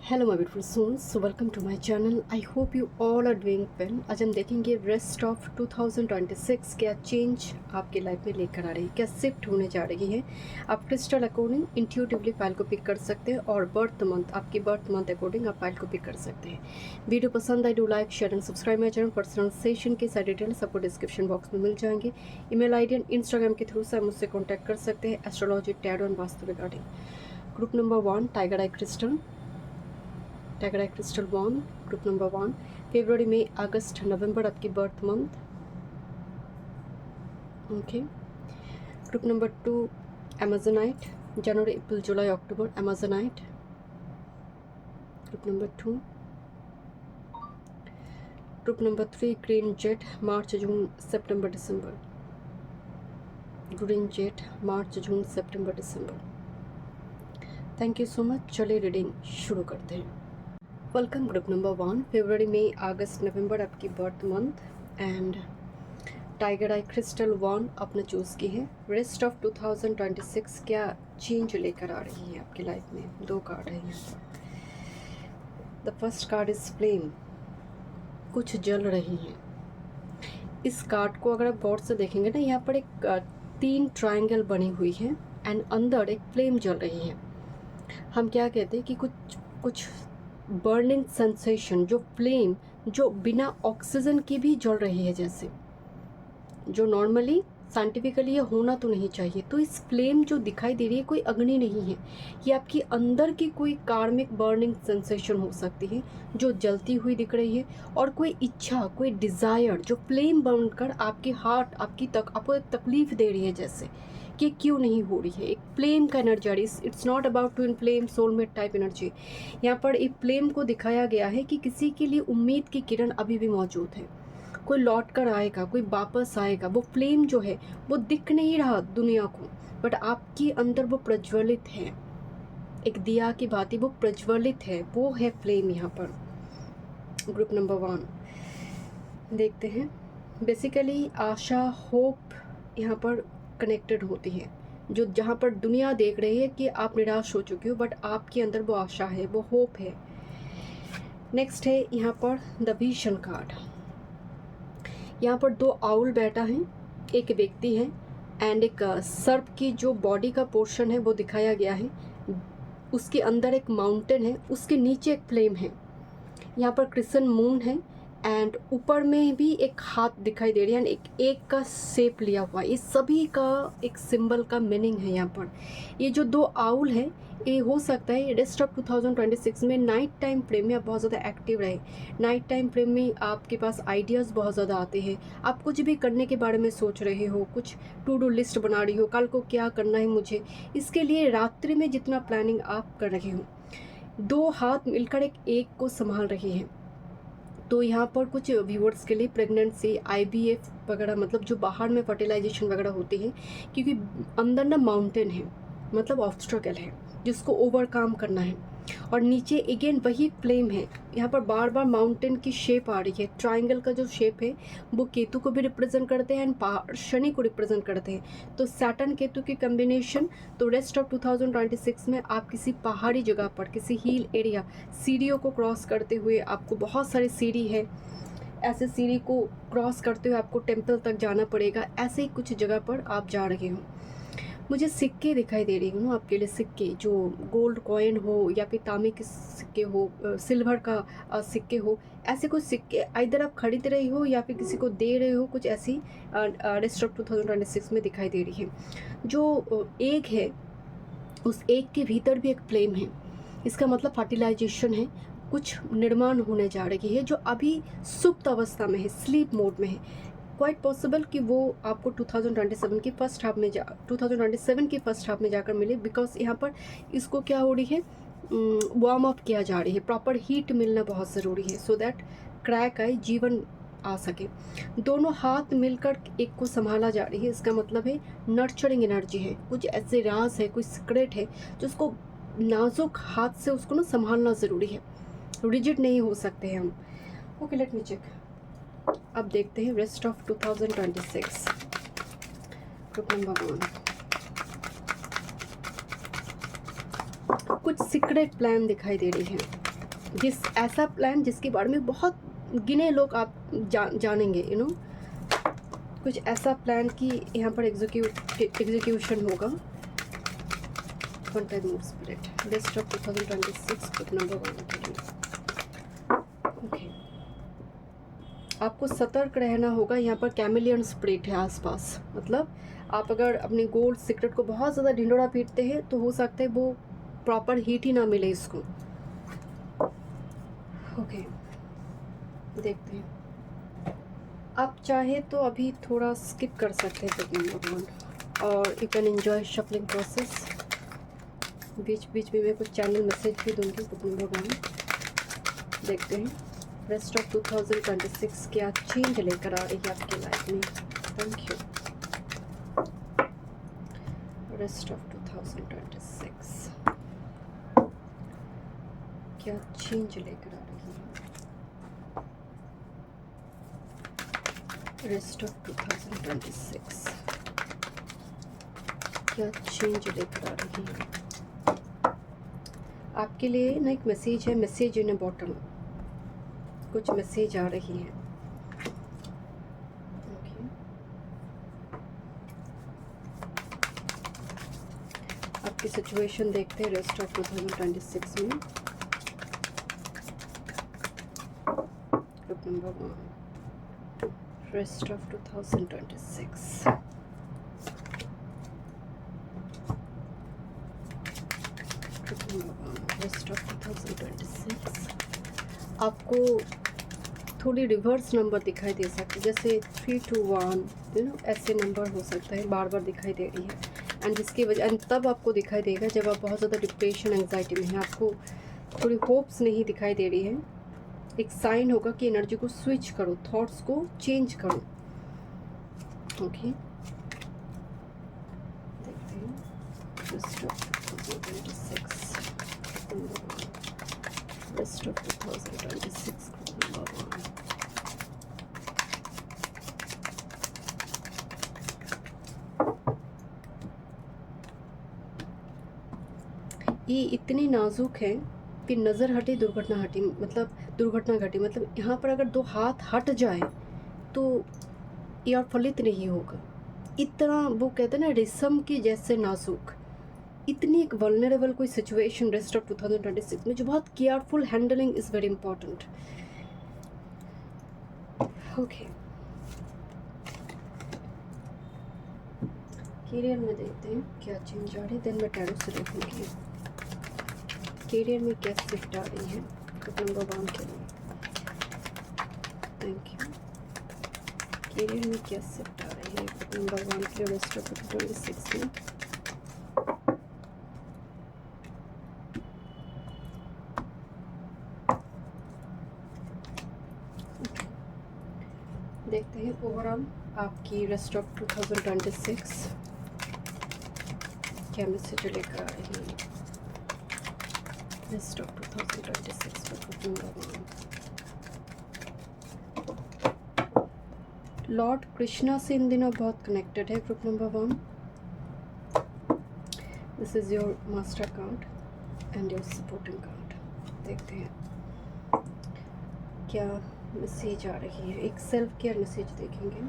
Hello my beautiful souls, so welcome to my channel. I hope you all are doing well. आज हम देखेंगे rest of 2026 क्या change आपके life में लेकर आ रही है, क्या शिफ्ट होने जा रही है। आप क्रिस्टल अकॉर्डिंग इंट्यूटिवली फाइल को पिक कर सकते हैं और बर्थ मंथ, आपकी बर्थ मंथ अकॉर्डिंग आप फाइल को पिक कर सकते हैं। वीडियो पसंद आई do like share and subscribe my channel. Personal session के सारे डिटेल्स आपको डिस्क्रिप्शन बॉक्स में मिल जाएंगे। ईमेल आईडी एंड इंस्टाग्राम के थ्रू से आप मुझसे कॉन्टैक्ट कर सकते हैं astrology, tarot and vastu regarding. Group number 1 tiger eye crystal, tiger eye crystal 1। Group number 1 फरवरी, मई, अगस्त, नवंबर आपकी birth month. Okay. Group number 2 amazonite, जनवरी, अप्रैल, जुलाई, अक्टूबर, amazonite. Group number 2। Group number 3 green jade, मार्च, जून, सितंबर, दिसंबर। ग्रीन जेट, मार्च, जून, सितंबर, दिसंबर। Thank you so much. चलिए रीडिंग शुरू करते हैं। वेलकम। ग्रुप नंबर 1 फरवरी, मई, अगस्त, नवंबर आपकी birth month and tiger eye crystal 1 आपने चूज़ की है। रेस्ट ऑफ 2026 क्या चेंज लेकर आ रही है आपकी लाइफ में। 2 कार्ड है यहाँ पर। The first card is flame, कुछ जल रही है। इस कार्ड को अगर आप गौर से देखेंगे ना, यहाँ पर एक 3 ट्रायंगल बनी हुई है एंड अंदर एक फ्लेम जल रही है। हम क्या कहते हैं कि कुछ बर्निंग सेंसेशन, जो फ्लेम जो बिना ऑक्सीजन के भी जल रही है, जैसे जो नॉर्मली साइंटिफिकली ये होना तो नहीं चाहिए। तो इस फ्लेम जो दिखाई दे रही है, कोई अग्नि नहीं है, ये आपकी अंदर की कोई कार्मिक बर्निंग सेंसेशन हो सकती है जो जलती हुई दिख रही है। और कोई इच्छा, कोई डिज़ायर जो फ्लेम बनकर आपके हार्ट, आपको एक तकलीफ दे रही है, जैसे कि क्यों नहीं हो रही है। एक फ्लेम का energy, it's not about twin flame, soulmate type energy. यहाँ पर एक फ्लेम को दिखाया गया है कि किसी के लिए उम्मीद की किरण अभी भी मौजूद है। कोई लौट कर आएगा, कोई वापस आएगा। वो फ्लेम जो है वो दिख नहीं रहा दुनिया को, बट आपके अंदर वो प्रज्वलित है, एक दिया की भांति वो प्रज्वलित है, वो है फ्लेम यहाँ पर। ग्रुप नंबर 1 देखते हैं। बेसिकली आशा, होप यहाँ पर कनेक्टेड होती है, जो जहाँ पर दुनिया देख रही है कि आप निराश हो चुके हो, बट आपके अंदर वो आशा है, वो होप है। नेक्स्ट है यहाँ पर द विजन कार्ड। यहाँ पर 2 आउल बैठा है, एक व्यक्ति है एंड एक सर्प की जो बॉडी का पोर्शन है वो दिखाया गया है। उसके अंदर एक माउंटेन है, उसके नीचे एक फ्लेम है। यहाँ पर क्रिस्टल मून है एंड ऊपर में भी एक हाथ दिखाई दे रही है, एक का शेप लिया हुआ। ये सभी का एक सिंबल का मीनिंग है यहाँ पर। ये जो 2 आउल है, ये हो सकता है रेस्ट ऑफ 2026 में नाइट टाइम फ्रेम में आप बहुत ज़्यादा एक्टिव रहे। नाइट टाइम फ्रेम में आपके पास आइडियाज़ बहुत ज़्यादा आते हैं। आप कुछ भी करने के बारे में सोच रहे हो, कुछ टू डू लिस्ट बना रही हो, कल को क्या करना है मुझे, इसके लिए रात्रि में जितना प्लानिंग आप कर रहे हो। 2 हाथ मिलकर एक को संभाल रही है। तो यहाँ पर कुछ व्यूअर्स के लिए प्रेगनेंसी, IVF वगैरह, मतलब जो बाहर में फर्टिलाइजेशन वगैरह होती है, क्योंकि अंदर ना माउंटेन है, मतलब ऑब्स्ट्रकल है जिसको ओवरकम करना है। और नीचे अगेन वही फ्लेम है। यहाँ पर बार बार माउंटेन की शेप आ रही है। ट्रायंगल का जो शेप है वो केतु को भी रिप्रेजेंट करते हैं एंड शनि को रिप्रेजेंट करते हैं। तो सैटर्न केतु की कम्बिनेशन। तो रेस्ट ऑफ 2026 में आप किसी पहाड़ी जगह पर, किसी हिल एरिया, सीढ़ियों को क्रॉस करते हुए, आपको बहुत सारी सीढ़ी है, ऐसे सीढ़ी को क्रॉस करते हुए आपको टेम्पल तक जाना पड़ेगा। ऐसे ही कुछ जगह पर आप जा रहे हो। मुझे सिक्के दिखाई दे रही हूँ ना आपके लिए, सिक्के जो गोल्ड कॉइन हो या फिर तांबे के सिक्के हो, सिल्वर का सिक्के हो, ऐसे कुछ सिक्के इधर आप खरीद रही हो या फिर किसी को दे रहे हो, कुछ ऐसी रेस्ट ऑफ 2026 में दिखाई दे रही है। जो एग है, उस एग के भीतर भी एक फ्लेम है। इसका मतलब फर्टिलाइजेशन है, कुछ निर्माण होने जा रही है जो अभी सुप्त अवस्था में है, स्लीप मोड में है। क्वाइट पॉसिबल कि वो आपको 2027 की फर्स्ट हाफ में जाकर मिले, बिकॉज यहाँ पर इसको क्या हो रही है, वार्म अप किया जा रही है, प्रॉपर हीट मिलना बहुत ज़रूरी है, सो दैट क्रैक आए, जीवन आ सके। दोनों हाथ मिलकर एक को संभाला जा रही है। इसका मतलब है नर्चरिंग एनर्जी है, कुछ ऐसे राज है, कुछ सीक्रेट है जो उसको नाजुक हाथ से उसको ना संभालना ज़रूरी है। रिजिड नहीं हो सकते हैं हम। Okay, let me check. अब देखते हैं रेस्ट ऑफ 2026 ग्रुप नंबर 1। कुछ सीक्रेट प्लान दिखाई दे रही है। जिस ऐसा प्लान जिसके बारे में बहुत गिने लोग आप जानेंगे, यू नो, कुछ ऐसा प्लान कि यहाँ पर एग्जीक्यूशन होगा। One time move split list of 2026 book number 1 के लिए। ओके, आपको सतर्क रहना होगा। यहाँ पर कैमिलियन स्प्रिट है आसपास, मतलब आप अगर अपने गोल्ड सीक्रेट को बहुत ज़्यादा ढिंडोरा पीटते हैं तो हो सकता है वो प्रॉपर हीट ही ना मिले इसको। ओके, देखते हैं। आप चाहे तो अभी थोड़ा स्किप कर सकते हैं बुक नंबर 1 और you can enjoy shuffling process. बीच बीच में मैं कुछ चैनल मैसेज भी दूंगी बुक नंबर 1। देखते हैं रेस्ट ऑफ 2026 क्या चेंज लेकर आ रही है आपकी लाइफ में। Thank you. रेस्ट ऑफ 2026 क्या चेंज लेकर आ रही है। रेस्ट ऑफ 2026 क्या चेंज लेकर आ रही है आपके लिए। ना एक मैसेज है, मैसेज इन अ बॉटल। कुछ मैसेज आ रही है। okay. आपकी सिचुएशन देखते हैं रेस्ट ऑफ 2026 में। Group number 1 rest of 2026। Group number 1 rest of 2026। आपको थोड़ी रिवर्स नंबर दिखाई दे सकते हैं, जैसे 3 2 1, यू नो, ऐसे नंबर हो सकता है बार बार दिखाई दे रही है। एंड जिसकी वजह एंड तब आपको दिखाई देगा जब आप बहुत ज़्यादा डिप्रेशन एंग्जाइटी में हैं, आपको थोड़ी होप्स नहीं दिखाई दे रही है। एक साइन होगा कि एनर्जी को स्विच करो, थॉट्स को चेंज करो। ओके, देखते हैं rest of 2026 rest of 2026 number 1। ये इतनी नाजुक है कि नज़र हटी दुर्घटना हटी, मतलब दुर्घटना घटी। मतलब यहाँ पर अगर 2 हाथ हट जाए तो यह फलित नहीं होगा। इतना वो कहते हैं ना रेशम की जैसे नाजुक, इतनी एक वल्नरेबल कोई सिचुएशन रेस्ट ऑफ 2026 में, जो बहुत careful handling is very important. Okay, career में देखते हैं क्या चेंज आ रही है। देन मैं टैरो से देखूँगी करियर में क्या शिफ्ट आ रही है ग्रुप नंबर 1 के लिए। Thank you. करियर में क्या शिफ्ट आ रही है ग्रुप नंबर 1 के लिए रेस्ट ऑफ 2026 में। देखते हैं ओवरऑल आपकी रेस्ट ऑफ 2026 क्या मैसेज लेकर आ रही है। Rest of 2026 group number 1। Lord Krishna से इन दिनों बहुत कनेक्टेड है group number 1। This is your master card and your supporting card. देखते हैं क्या मैसेज आ रही है। एक सेल्फ केयर मैसेज देखेंगे।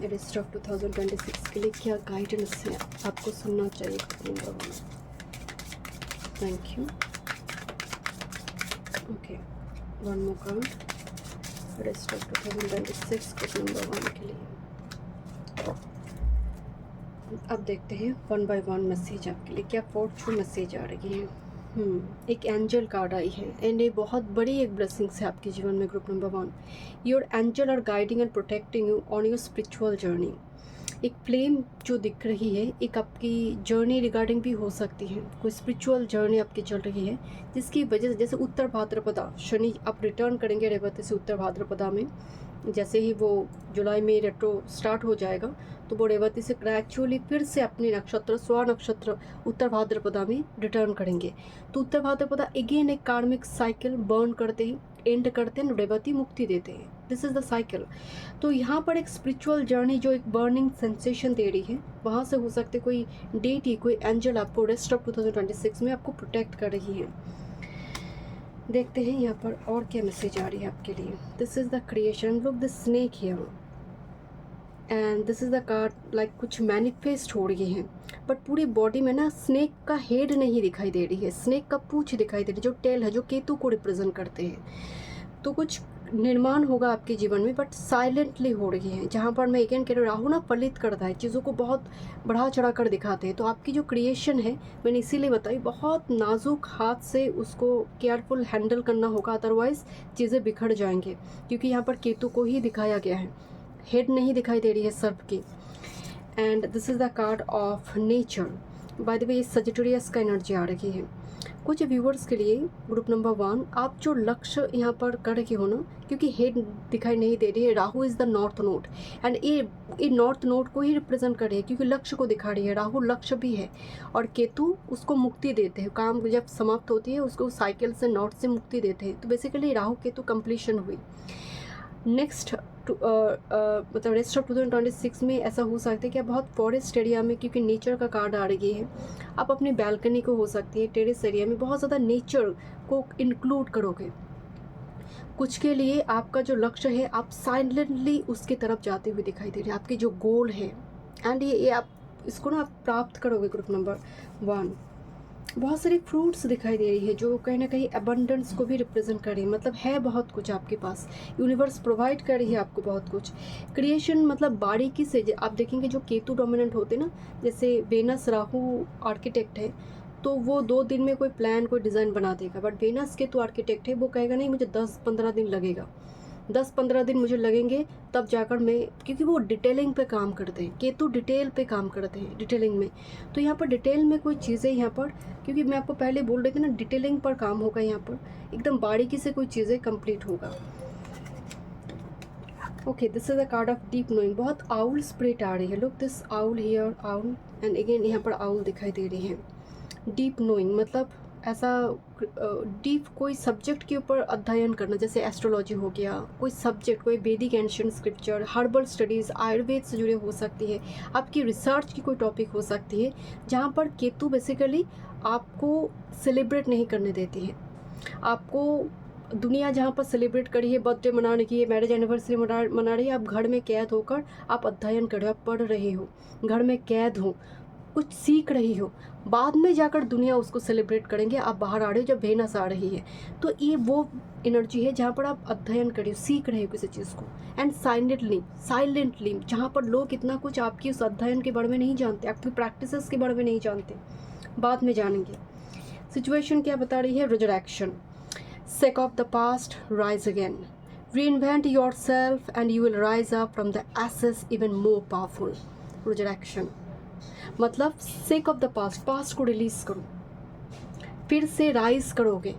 रेस्ट ऑफ 2026 के लिए क्या गाइडेंस है आपको सुनना चाहिए group number 1। Thank you. Okay, one more card rest of 2026 group number 1 के लिए। अब देखते हैं 1 बाय 1 मैसेज आपके लिए क्या फॉर्चून मैसेज आ रही है। एक एंजल कार्ड आई है एंड ये बहुत बड़ी एक ब्लेसिंग्स है आपके जीवन में group number 1। Your angel are guiding and protecting you on your spiritual journey. एक फ्लेम जो दिख रही है, एक आपकी जर्नी रिगार्डिंग भी हो सकती है, कोई स्पिरिचुअल जर्नी आपकी चल रही है जिसकी वजह से, जैसे उत्तर भाद्रपदा शनि आप रिटर्न करेंगे रेवती से उत्तर भाद्रपदा में, जैसे ही वो जुलाई में रेट्रो स्टार्ट हो जाएगा तो वो रेवती से ग्रेजुअली फिर से अपने नक्षत्र स्व नक्षत्र उत्तर भाद्रपदा में रिटर्न करेंगे। तो उत्तर भाद्रपदा अगेन एक कार्मिक साइकिल बर्न करते हैं, एंड करते हैं, रेवती मुक्ति देते हैं। This is the cycle. तो यहाँ पर एक स्पिरिचुअल जर्नी जो एक बर्निंग सेंसेशन दे रही है, वहाँ से हो सकते कोई डेटी, कोई एंजल आपको रेस्ट ऑफ 2026 में आपको प्रोटेक्ट कर रही है। देखते हैं यहाँ पर और क्या मैसेज आ रही है आपके लिए। This is the creation, look the snake here and this is the card like कुछ मैनिफेस्ट हो रही है, बट पूरी बॉडी में ना स्नेक का हेड नहीं दिखाई दे रही है, स्नेक का पूंछ दिखाई दे रही है, जो टेल है, जो केतु को रिप्रेजेंट करते हैं। तो कुछ निर्माण होगा आपके जीवन में, बट साइलेंटली हो रही है। जहाँ पर मैं अगेन कह रही हूँ, राहु ना फलित करता है, चीज़ों को बहुत बढ़ा चढ़ा कर दिखाते हैं। तो आपकी जो क्रिएशन है, मैंने इसीलिए बताई, बहुत नाजुक हाथ से उसको केयरफुल हैंडल करना होगा, अदरवाइज़ चीज़ें बिखर जाएंगे। क्योंकि यहाँ पर केतु को ही दिखाया गया है, हेड नहीं दिखाई दे रही है सर्प की। And this is the card of nature. By the way, Sagittarius का एनर्जी आ रही है कुछ व्यूवर्स के लिए। ग्रुप नंबर 1, आप जो लक्ष्य यहाँ पर कर रहे हो ना, क्योंकि हेड दिखाई नहीं दे रही है, Rahu is the north node and ये नॉर्थ नोड को ही रिप्रेजेंट कर रही है, क्योंकि लक्ष्य को दिखा रही है। राहु लक्ष्य भी है और केतु उसको मुक्ति देते हैं, काम जब समाप्त होती है उसको साइकिल से नॉर्थ से मुक्ति देते हैं। तो बेसिकली राहु केतु कंप्लीशन हुई। नेक्स्ट मतलब रेस्ट ऑफ 2026 में ऐसा हो सकता है कि आप बहुत फॉरेस्ट एरिया में, क्योंकि नेचर का कार्ड आ रही है, आप अपनी बैल्कनी को हो सकती है टेरेस एरिया में बहुत ज़्यादा नेचर को इंक्लूड करोगे। कुछ के लिए आपका जो लक्ष्य है, आप साइलेंटली उसकी तरफ जाते हुए दिखाई दे रहे हैं, आपके जो गोल है, एंड ये आप इसको ना आप प्राप्त करोगे। ग्रुप नंबर 1, बहुत सारे फ्रूट्स दिखाई दे रही है, जो कहीं ना कहीं अबंडेंस को भी रिप्रेजेंट कर रही है। मतलब है बहुत कुछ आपके पास, यूनिवर्स प्रोवाइड कर रही है आपको बहुत कुछ। क्रिएशन मतलब बारीकी से आप देखेंगे, जो केतु डोमिनेंट होते ना, जैसे वेनस राहु आर्किटेक्ट है, तो वो 2 दिन में कोई प्लान कोई डिज़ाइन बना देगा। बट वेनस केतु आर्किटेक्ट है, वो कहेगा नहीं मुझे 10-15 दिन लगेगा, 10-15 दिन मुझे लगेंगे, तब जाकर मैं, क्योंकि वो डिटेलिंग पे काम करते हैं, केतु डिटेल पे काम करते हैं, डिटेलिंग में। तो यहाँ पर डिटेल में कोई चीज़ें यहाँ पर, क्योंकि मैं आपको पहले बोल रही थी ना, डिटेलिंग पर काम होगा यहाँ पर, एकदम बारीकी से कोई चीज़ें कंप्लीट होगा। Okay, this is a card of deep knowing. बहुत आउल स्पिरिट आ रही है, look this owl here, owl and again यहाँ पर आउल दिखाई दे रही है। डीप नोइंग मतलब ऐसा डीप कोई सब्जेक्ट के ऊपर अध्ययन करना, जैसे एस्ट्रोलॉजी हो गया, कोई सब्जेक्ट, कोई वैदिक ancient scripture, herbal studies, Ayurveda से जुड़े हो सकती है, आपकी रिसर्च की कोई टॉपिक हो सकती है, जहाँ पर केतु बेसिकली आपको सेलिब्रेट नहीं करने देती है। आपको दुनिया जहाँ पर सेलिब्रेट करी है, बर्थडे मनाने की है, मैरिज एनिवर्सरी मना रही है, आप घर में कैद होकर आप अध्ययन कर रहे हो, आप पढ़ रहे हो, घर में कैद हो, कुछ सीख रही हो, बाद में जाकर दुनिया उसको सेलिब्रेट करेंगे, आप बाहर आ रहे हो जब वेनस आ रही है। तो ये वो एनर्जी है जहाँ पर आप अध्ययन कर रहे हो, सीख रहे हो किसी चीज़ को, एंड साइलेंटली जहाँ पर लोग इतना कुछ आपकी उस अध्ययन के बारे में नहीं जानते, आपकी प्रैक्टिसेस के बारे में नहीं जानते, बाद में जानेंगे। सिचुएशन क्या बता रही है? Resurrection, sake of the past, rise again, reinvent yourself and you will rise up from the ashes even more powerful. Resurrection मतलब sake of the past, past को रिलीज करो, फिर से राइज करोगे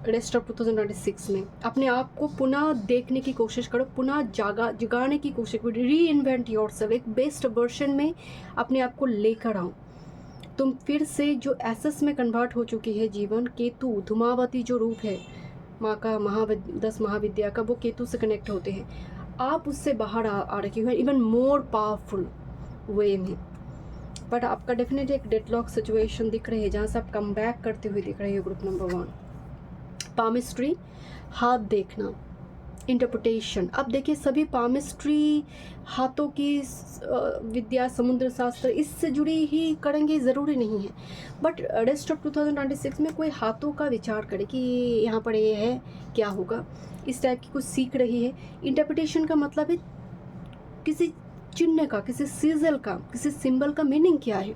रेस्ट ऑफ 2026 में, अपने आप को पुनः देखने की कोशिश करो, पुनः जगाने की कोशिश करो, री इन्वेंट योर सेल्फ, एक बेस्ट वर्जन में अपने आप को लेकर आओ। तुम फिर से जो एसेस में कन्वर्ट हो चुकी है जीवन, केतु धूमावती जो रूप है माँ का, 10 महाविद्या का, वो केतु से कनेक्ट होते हैं, आप उससे बाहर आ रखे हो इवन मोर पावरफुल वे में। बट आपका डेफिनेटली एक डेडलॉक सिचुएशन दिख रही है, जहाँ से आप कम बैक करते हुए दिख रहे हो। ग्रुप नंबर 1, पामिस्ट्री, हाथ देखना, इंटरप्रिटेशन। अब देखिए, सभी पामिस्ट्री, हाथों की विद्या, समुद्र शास्त्र, इससे जुड़ी ही करेंगे ज़रूरी नहीं है, बट रेस्ट ऑफ 2026 में कोई हाथों का विचार करे कि यहाँ पर ये है, क्या होगा, इस टाइप की कुछ सीख रही है। इंटरप्रिटेशन का मतलब है किसी चिन्ह का, किसी सिजल का, किसी सिंबल का मीनिंग क्या है,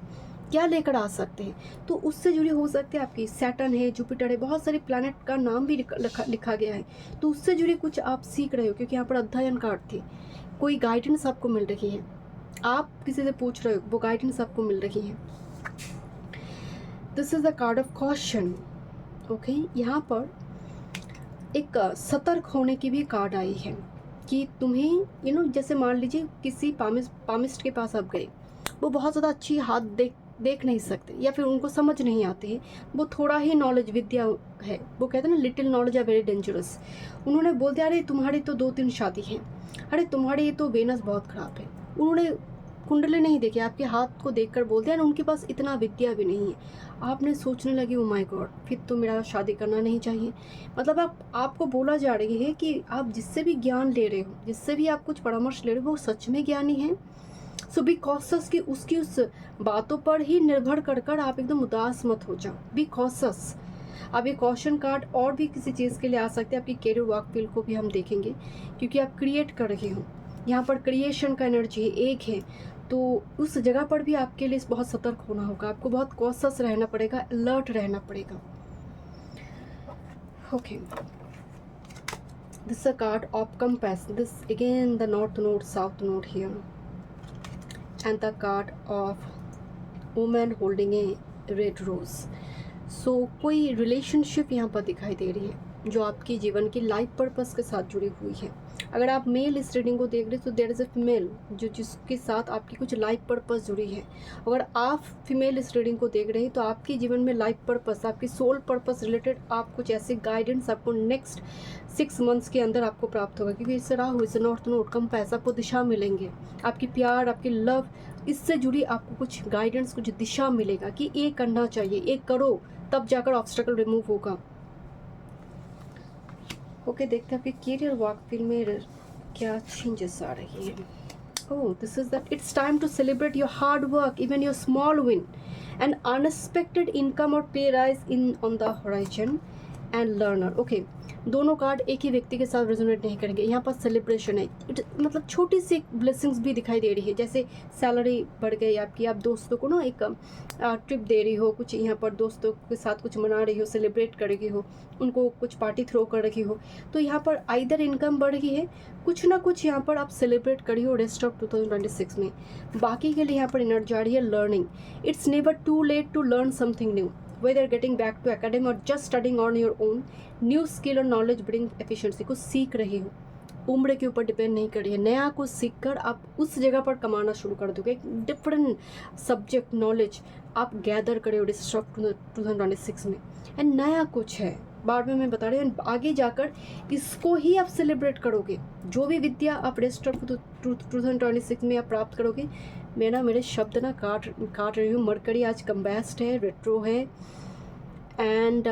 क्या लेकर आ सकते हैं, तो उससे जुड़ी हो सकती है आपकी। सैटर्न है, जुपिटर है, बहुत सारे प्लैनेट का नाम भी लिखा गया है, तो उससे जुड़ी कुछ आप सीख रहे हो, क्योंकि यहाँ पर अध्ययन कार्ड थी, कोई गाइडेंस आपको मिल रही है, आप किसी से पूछ रहे हो, वो गाइडेंस आपको मिल रही है। This is the card of caution. Okay, यहाँ पर एक सतर्क होने की भी कार्ड आई है कि तुम्हें जैसे मान लीजिए किसी पामिस्ट के पास आप गए, वो बहुत ज़्यादा अच्छी हाथ देख नहीं सकते, या फिर उनको समझ नहीं आते हैं, वो थोड़ा ही नॉलेज विद्या है, वो कहते हैं ना little knowledge are very dangerous. उन्होंने बोल दिया, अरे तुम्हारी तो 2-3 शादी हैं, अरे तुम्हारी ये तो वेनस बहुत ख़राब है, उन्होंने कुंडली नहीं देखे, आपके हाथ को देखकर बोलते हैं, उनके पास इतना विद्या भी नहीं है। आपने सोचने लगे ओ माय गॉड, फिर तो मेरा शादी करना नहीं चाहिए। मतलब आपको बोला जा रही है कि आप जिससे भी ज्ञान ले रहे हो, जिससे भी आप कुछ परामर्श ले रहे हो, वो सच में ज्ञानी है। सो बी कॉशस कि उसकी उस बातों पर ही निर्भर कर आप एकदम उदास मत हो जाओ। Be cautious. अब ये कॉशन कार्ड और भी किसी चीज़ के लिए आ सकते हैं, आपकी कैरियर वर्क फील्ड को भी हम देखेंगे, क्योंकि आप क्रिएट कर रहे हो, यहाँ पर क्रिएशन का एनर्जी एक है, तो उस जगह पर भी आपके लिए बहुत सतर्क होना होगा, आपको बहुत कॉशस रहना पड़ेगा, अलर्ट रहना पड़ेगा। Okay, this a card of compass, this again the north node, south node here, and the card of women holding a red rose. So कोई रिलेशनशिप यहाँ पर दिखाई दे रही है जो आपकी जीवन की लाइफ पर्पस के साथ जुड़ी हुई है। अगर आप मेल इस रीडिंग को देख रहे हैं तो देयर इज़ अ फीमेल जो जिसके साथ आपकी कुछ लाइफ पर्पस जुड़ी है। अगर आप फीमेल इस रीडिंग को देख रहे हैं तो आपके जीवन में लाइफ पर्पस, आपकी सोल पर्पस रिलेटेड आप कुछ ऐसे गाइडेंस आपको नेक्स्ट 6 मंथ्स के अंदर आपको प्राप्त होगा, क्योंकि इससे राहु, इससे नॉर्थ नोड, कंपास, आपको दिशा मिलेंगे, आपकी प्यार, आपकी लव, इससे जुड़ी आपको कुछ गाइडेंस, कुछ दिशा मिलेगा कि ये करना चाहिए, ये करो, तब जाकर ऑब्स्टेकल रिमूव होगा। ओके, देखते हैं आपके करियर वर्क फील्ड में क्या चेंजेस आ रही है। Oh, this is that it's time to celebrate your hard work, even your small win, and unexpected income और pay rise in on the horizon, and learner. Okay, दोनों card एक ही व्यक्ति के साथ रेजोनेट नहीं करेंगे। यहाँ पर सेलिब्रेशन है, मतलब छोटी सी ब्लेसिंग्स भी दिखाई दे रही है, जैसे सैलरी बढ़ गई आपकी, आप दोस्तों को ना एक ट्रिप दे रही हो, कुछ यहाँ पर दोस्तों के साथ कुछ मना रही हो, सेलिब्रेट कर रही हो, उनको कुछ पार्टी थ्रो कर रही हो, तो यहाँ पर आइदर इनकम बढ़ गई है, कुछ ना कुछ यहाँ पर आप सेलिब्रेट करिए हो रेस्ट ऑफ 2026 में। बाकी के लिए यहाँ पर एनर्जी आ रही है learning. It's never too late to learn something new, whether getting back to academy or just studying on your own, new skill और knowledge bring efficiency। कुछ सीख रही हो, उम्र के ऊपर डिपेंड नहीं कर रही है, नया कुछ सीखकर आप उस जगह पर कमाना शुरू कर दोगे। डिफरेंट सब्जेक्ट नॉलेज आप गैदर करे हो रेस्ट ऑफ 2026 में, एंड नया कुछ है, बार बार मैं बता रही हूँ, आगे जाकर इसको ही आप सेलिब्रेट करोगे। जो भी विद्या आप रेस्ट ऑफ 2026 में आप प्राप्त करोगे, मेरे शब्द ना काट रही हूँ। मरकरी आज कम्बैस्ट है, रेट्रो है, एंड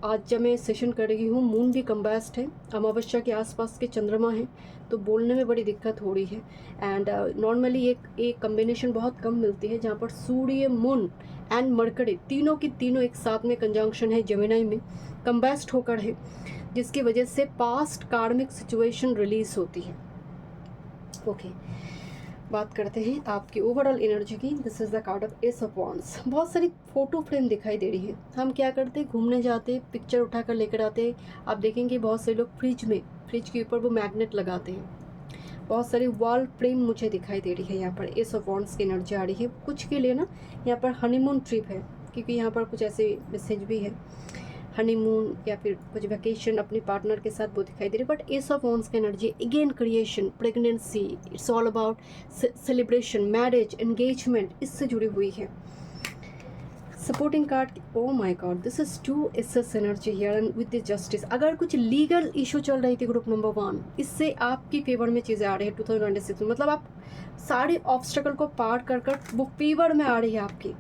आज जब मैं सेशन कर रही हूँ मून भी कम्बैस्ट है, अमावस्या के आसपास के चंद्रमा है, तो बोलने में बड़ी दिक्कत हो रही है। एंड नॉर्मली एक कम्बिनेशन बहुत कम मिलती है जहाँ पर सूर्य, मून एंड मरकरी तीनों की तीनों एक साथ में कंजंक्शन है, जेमिनी में कम्बैस्ट होकर है, जिसकी वजह से पास्ट कार्मिक सिचुएशन रिलीज होती है। ओके, बात करते हैं आपकी ओवरऑल एनर्जी की। This is the card of S of wands. बहुत सारी फोटो फ्रेम दिखाई दे रही है। हम क्या करते हैं, घूमने जाते, पिक्चर उठा कर लेकर आते। आप देखेंगे बहुत से लोग फ्रिज के ऊपर वो मैग्नेट लगाते हैं। बहुत सारी वॉल फ्रेम मुझे दिखाई दे रही है। यहाँ पर एस ऑफ वॉन्ड्स की एनर्जी आ रही है। कुछ के लिए ना यहाँ पर हनीमून ट्रिप है, क्योंकि यहाँ पर कुछ ऐसे मैसेज भी है, हनीमून या फिर कुछ वैकेशन अपने पार्टनर के साथ वो दिखाई दे रही है। बट एस ऑफ वॉन्ड्स की energy again creation, pregnancy, it's all about celebration, marriage, engagement, इससे जुड़ी हुई है। Supporting card, oh my god, this is 2 aces energy here and with the justice. अगर कुछ लीगल इशू चल रही थी ग्रुप नंबर 1, इससे आपकी फेवर में चीज़ें आ रही है 2026 में। मतलब आप सारे ऑब्स्टेकल को पार कर वो फेवर में आ रही है, आपकी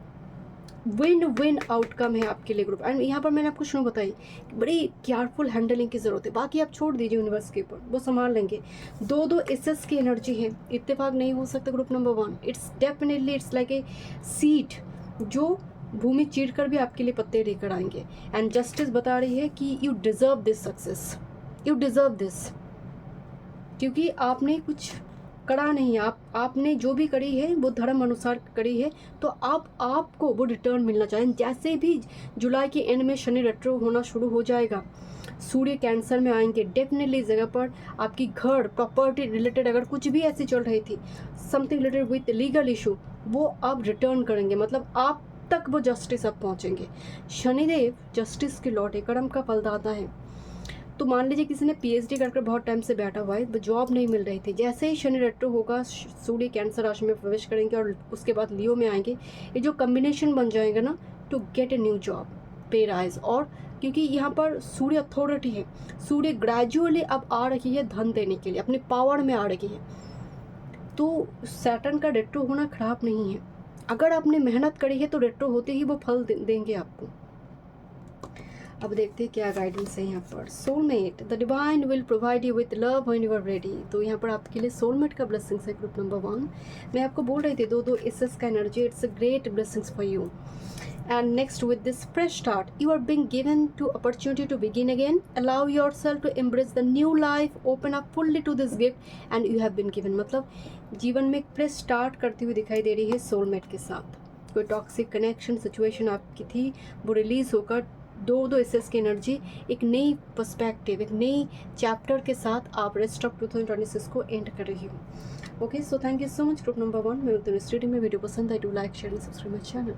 विन विन आउटकम है आपके लिए ग्रुप। एंड यहाँ पर मैंने आपको शुरू बताई बड़ी केयरफुल हैंडलिंग की ज़रूरत है। बाकी आप छोड़ दीजिए यूनिवर्स के ऊपर, वो संभाल लेंगे। 2 एसेस की एनर्जी है, इत्तेफाक नहीं हो सकता group number 1। It's definitely it's like a seed जो भूमि चीर कर भी आपके लिए पत्ते लेकर आएंगे। एंड जस्टिस बता रही है कि you deserve this success, you deserve this, क्योंकि आपने कुछ करा नहीं, आपने जो भी करी है वो धर्म अनुसार करी है, तो आपको वो रिटर्न मिलना चाहिए। जैसे भी जुलाई के एंड में शनि रेट्रो होना शुरू हो जाएगा, सूर्य कैंसर में आएंगे, डेफिनेटली इस जगह पर आपकी घर, प्रॉपर्टी रिलेटेड अगर कुछ भी ऐसी चल रही थी, something related with legal issue, वो आप रिटर्न करेंगे। मतलब आप तक वो जस्टिस अब पहुँचेंगे। शनिदेव जस्टिस की लौट है, कर्म का फलदाता है। तो मान लीजिए किसी ने पीएचडी कर बहुत टाइम से बैठा हुआ है, जॉब नहीं मिल रही थी, जैसे ही शनि रेट्रो होगा, सूर्य कैंसर राशि में प्रवेश करेंगे और उसके बाद लियो में आएंगे, ये जो कम्बिनेशन बन जाएगा ना, to get a new job, pay rise. और क्योंकि यहाँ पर सूर्य अथॉरिटी है, सूर्य ग्रेजुअली अब आ रही है धन देने के लिए, अपने पावर में आ रही है, तो सैटर्न का रेट्रो होना खराब नहीं है। अगर आपने मेहनत करी है तो रेट्रो होते ही वो फल देंगे आपको। अब देखते हैं क्या गाइडेंस है यहाँ पर। Soulmate, the divine will provide you with love when you are ready. तो यहाँ पर आपके लिए सोलमेट का ब्लेसिंग्स है ग्रुप नंबर 1। मैं आपको बोल रही थी दो एसेस का energy, it's a great blessings for you. And next, with this fresh start, you are being given to opportunity to begin again. Allow yourself to embrace the new life, open up fully to this gift and you have been given। मतलब जीवन में एक fresh start करती हुई दिखाई दे रही है सोलमेट के साथ। कोई टॉक्सिक कनेक्शन सिचुएशन आपकी थी वो रिलीज होकर दो एसेस की एनर्जी, एक नई पर्सपेक्टिव, एक नई चैप्टर के साथ आप रेस्ट ऑफ 2026 को एंड कर रही हो। Okay, so thank you so much group number 1। मैं उधर स्टूडियो में वीडियो पसंद आई, do like share and subscribe my channel.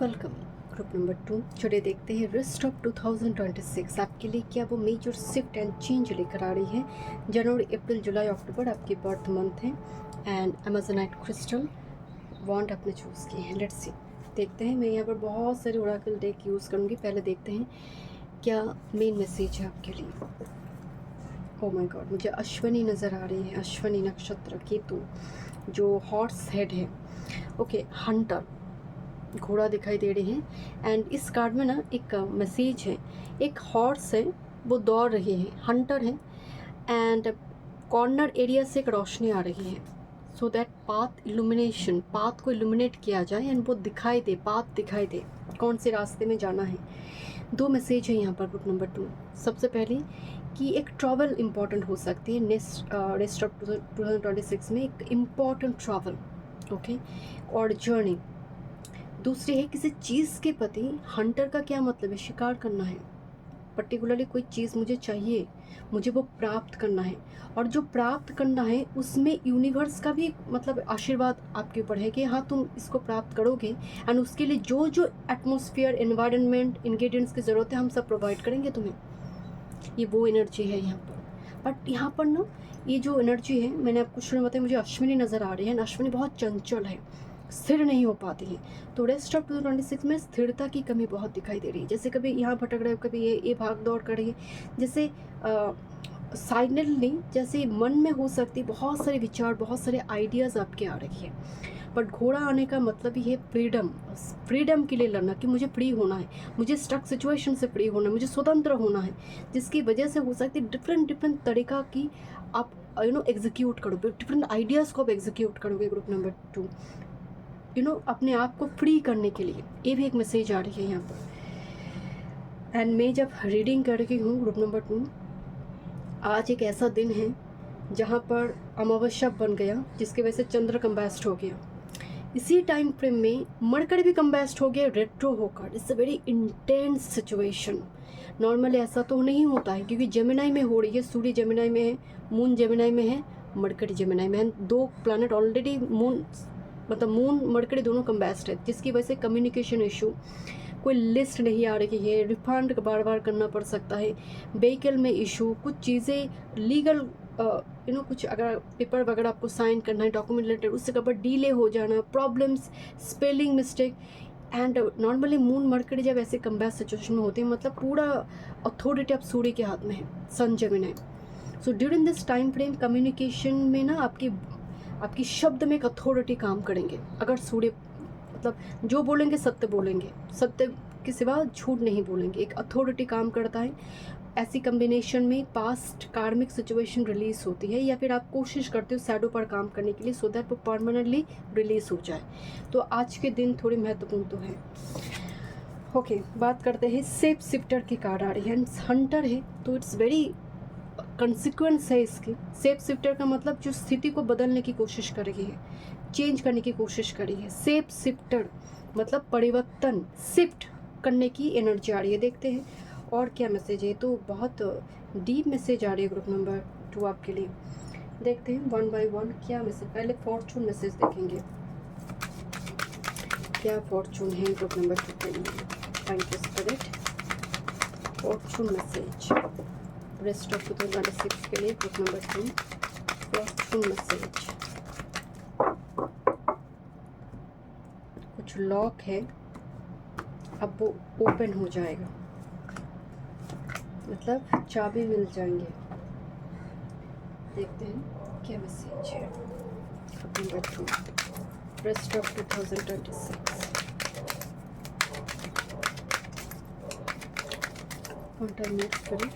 Welcome group number 2। चलिए देखते हैं रेस्ट ऑफ 2026 आपके लिए क्या वो मेजर शिफ्ट एंड चेंज लेकर आ रही है। जनवरी, अप्रैल, जुलाई, अक्टूबर आपकी बर्थ मंथ है। एंड अमेजोनाइट क्रिस्टल वॉन्ड आपने चूज़ किए हैं। लेट्स सी, देखते हैं। मैं यहाँ पर बहुत सारे ओरेकल डेक यूज़ करूँगी। पहले देखते हैं क्या मेन मैसेज है आपके लिए। ओह माय गॉड, मुझे अश्वनी नज़र आ रही है। अश्वनी नक्षत्र, केतु जो हॉर्स हेड है। ओके, हंटर, घोड़ा दिखाई दे रही है। एंड इस कार्ड में ना एक मैसेज है, एक हॉर्स है वो दौड़ रही है, हंटर है। एंड कॉर्नर एरिया से एक रोशनी आ रही है, so that path illumination, path को इल्यूमिनेट किया जाए एंड वो दिखाई दे, पाथ दिखाई दे कौन से रास्ते में जाना है। दो मैसेज है यहाँ पर ग्रुप नंबर 2। सबसे पहले कि एक ट्रैवल इम्पॉर्टेंट हो सकती है रेस्ट ऑफ 2026 में, एक इम्पॉर्टेंट ट्रैवल, ओके, और जर्नी। दूसरी है किसी चीज़ के प्रति, हंटर का क्या मतलब है, शिकार करना है। पर्टिकुलरली कोई चीज़ मुझे चाहिए, मुझे वो प्राप्त करना है, और जो प्राप्त करना है उसमें यूनिवर्स का भी मतलब आशीर्वाद आपके ऊपर है कि हाँ तुम इसको प्राप्त करोगे। एंड उसके लिए जो जो एटमॉस्फेयर, एनवायरनमेंट, इंग्रेडिएंट्स की ज़रूरत है हम सब प्रोवाइड करेंगे तुम्हें। ये वो एनर्जी है यहाँ पर। बट यहाँ पर ना ये जो एनर्जी है, मैंने आपको शुरू में बताया, मुझे अश्विनी नज़र आ रही है। अश्विनी बहुत चंचल है, स्थिर नहीं हो पाती है। तो रेस्ट ऑफ 2026 में स्थिरता की कमी बहुत दिखाई दे रही है। जैसे कभी यहाँ भटक रहे हो, कभी ये भाग दौड़ कर रही है। जैसे साइलेंटली जैसे मन में हो सकती बहुत सारे विचार, बहुत सारे आइडियाज़ आपके आ रही है। बट घोड़ा आने का मतलब ही है फ्रीडम, फ्रीडम के लिए लड़ना, कि मुझे फ्री होना है, मुझे स्टक सिचुएशन से फ्री होना है, मुझे स्वतंत्र होना है। जिसकी वजह से हो सकती है डिफरेंट तरीक़ा की आप एग्जीक्यूट करोगे, डिफरेंट आइडियाज़ को आप एग्जीक्यूट करोगे ग्रुप नंबर 2। अपने आप को फ्री करने के लिए ये भी एक मैसेज आ रही है यहाँ पर। एंड मैं जब रीडिंग कर रही हूँ ग्रुप नंबर 2, आज एक ऐसा दिन है जहाँ पर अमावस्या बन गया, जिसकी वजह से चंद्र कंबैस्ट हो गया। इसी टाइम फ्रेम में मरकरी भी कंबैस्ट हो गया रेट्रो होकर। It's a very intense situation. Normally ऐसा तो नहीं होता है, क्योंकि जेमिनाई में हो रही है। सूर्य जेमिनाई में है, मून जेमिनाई में है, मरकरी जेमिनाई में है। दो प्लैनेट ऑलरेडी मून मरकरी दोनों कंबैस्ट है, जिसकी वजह से कम्युनिकेशन इशू, कोई लिस्ट नहीं आ रही है, रिफंड बार बार करना पड़ सकता है, व्हीकल में इशू, कुछ चीज़ें लीगल कुछ अगर पेपर वगैरह आपको साइन करना है, डॉक्यूमेंट रिलेटेड, उससे कभी डिले हो जाना, problems, spelling mistake. And normally moon mercury जब ऐसे कंबैस्ट सिचुएशन में होते हैं, मतलब पूरा अथॉरिटी आप सूर्य के हाथ में है, sun Gemini. So during this time frame communication में ना आपकी शब्द में एक अथॉरिटी काम करेंगे। अगर सूर्य मतलब जो बोलेंगे सत्य बोलेंगे, सत्य के सिवा झूठ नहीं बोलेंगे, एक अथॉरिटी काम करता है। ऐसी कम्बिनेशन में पास्ट कार्मिक सिचुएशन रिलीज होती है, या फिर आप कोशिश करते हो शैडो पर काम करने के लिए, सो दैट वो परमानेंटली रिलीज हो जाए। तो आज के दिन थोड़े महत्वपूर्ण तो है। ओके, बात करते हैं सेफ शिफ्टर की कार्ड आ रही है, हंटर है, तो इट्स वेरी कंसिक्वेंस है इसकी। सेफ शिफ्टर का मतलब जो स्थिति को बदलने की कोशिश कर रही है, चेंज करने की कोशिश कर रही है। सेफ शिफ्टर मतलब परिवर्तन, शिफ्ट करने की एनर्जी आ रही है। देखते हैं और क्या मैसेज है। तो बहुत डीप मैसेज आ रही है ग्रुप नंबर 2 आपके लिए। देखते हैं 1 बाय 1 क्या मैसेज। पहले फॉर्चून मैसेज देखेंगे, क्या फॉर्चून है ग्रुप नंबर 2 के लिए। Thank you spirit. Fortune message rest of 2026 के लिए ग्रुप नंबर 2, फॉर्चून मैसेज। कुछ लॉक है, अब वो ओपन हो जाएगा, मतलब चाबी मिल जाएंगे। देखते हैं क्या मैसेज है। Number 2, rest of 2026. Quantum Mood Spirit.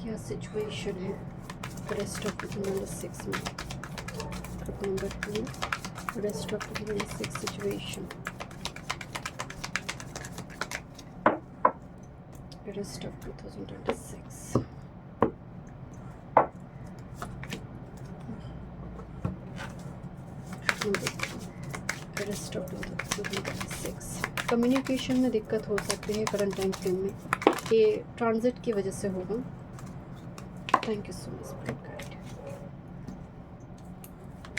क्या सिचुएशन है रेस्ट ऑफ 2026 में? Group number 2, rest of 2026 situation. Rest of 2026. Rest of 2026. Communication में दिक्कत हो सकती है करंट टाइम फ्रेम में, ये ट्रांजिट की वजह से होगा. Thank you so much for guide.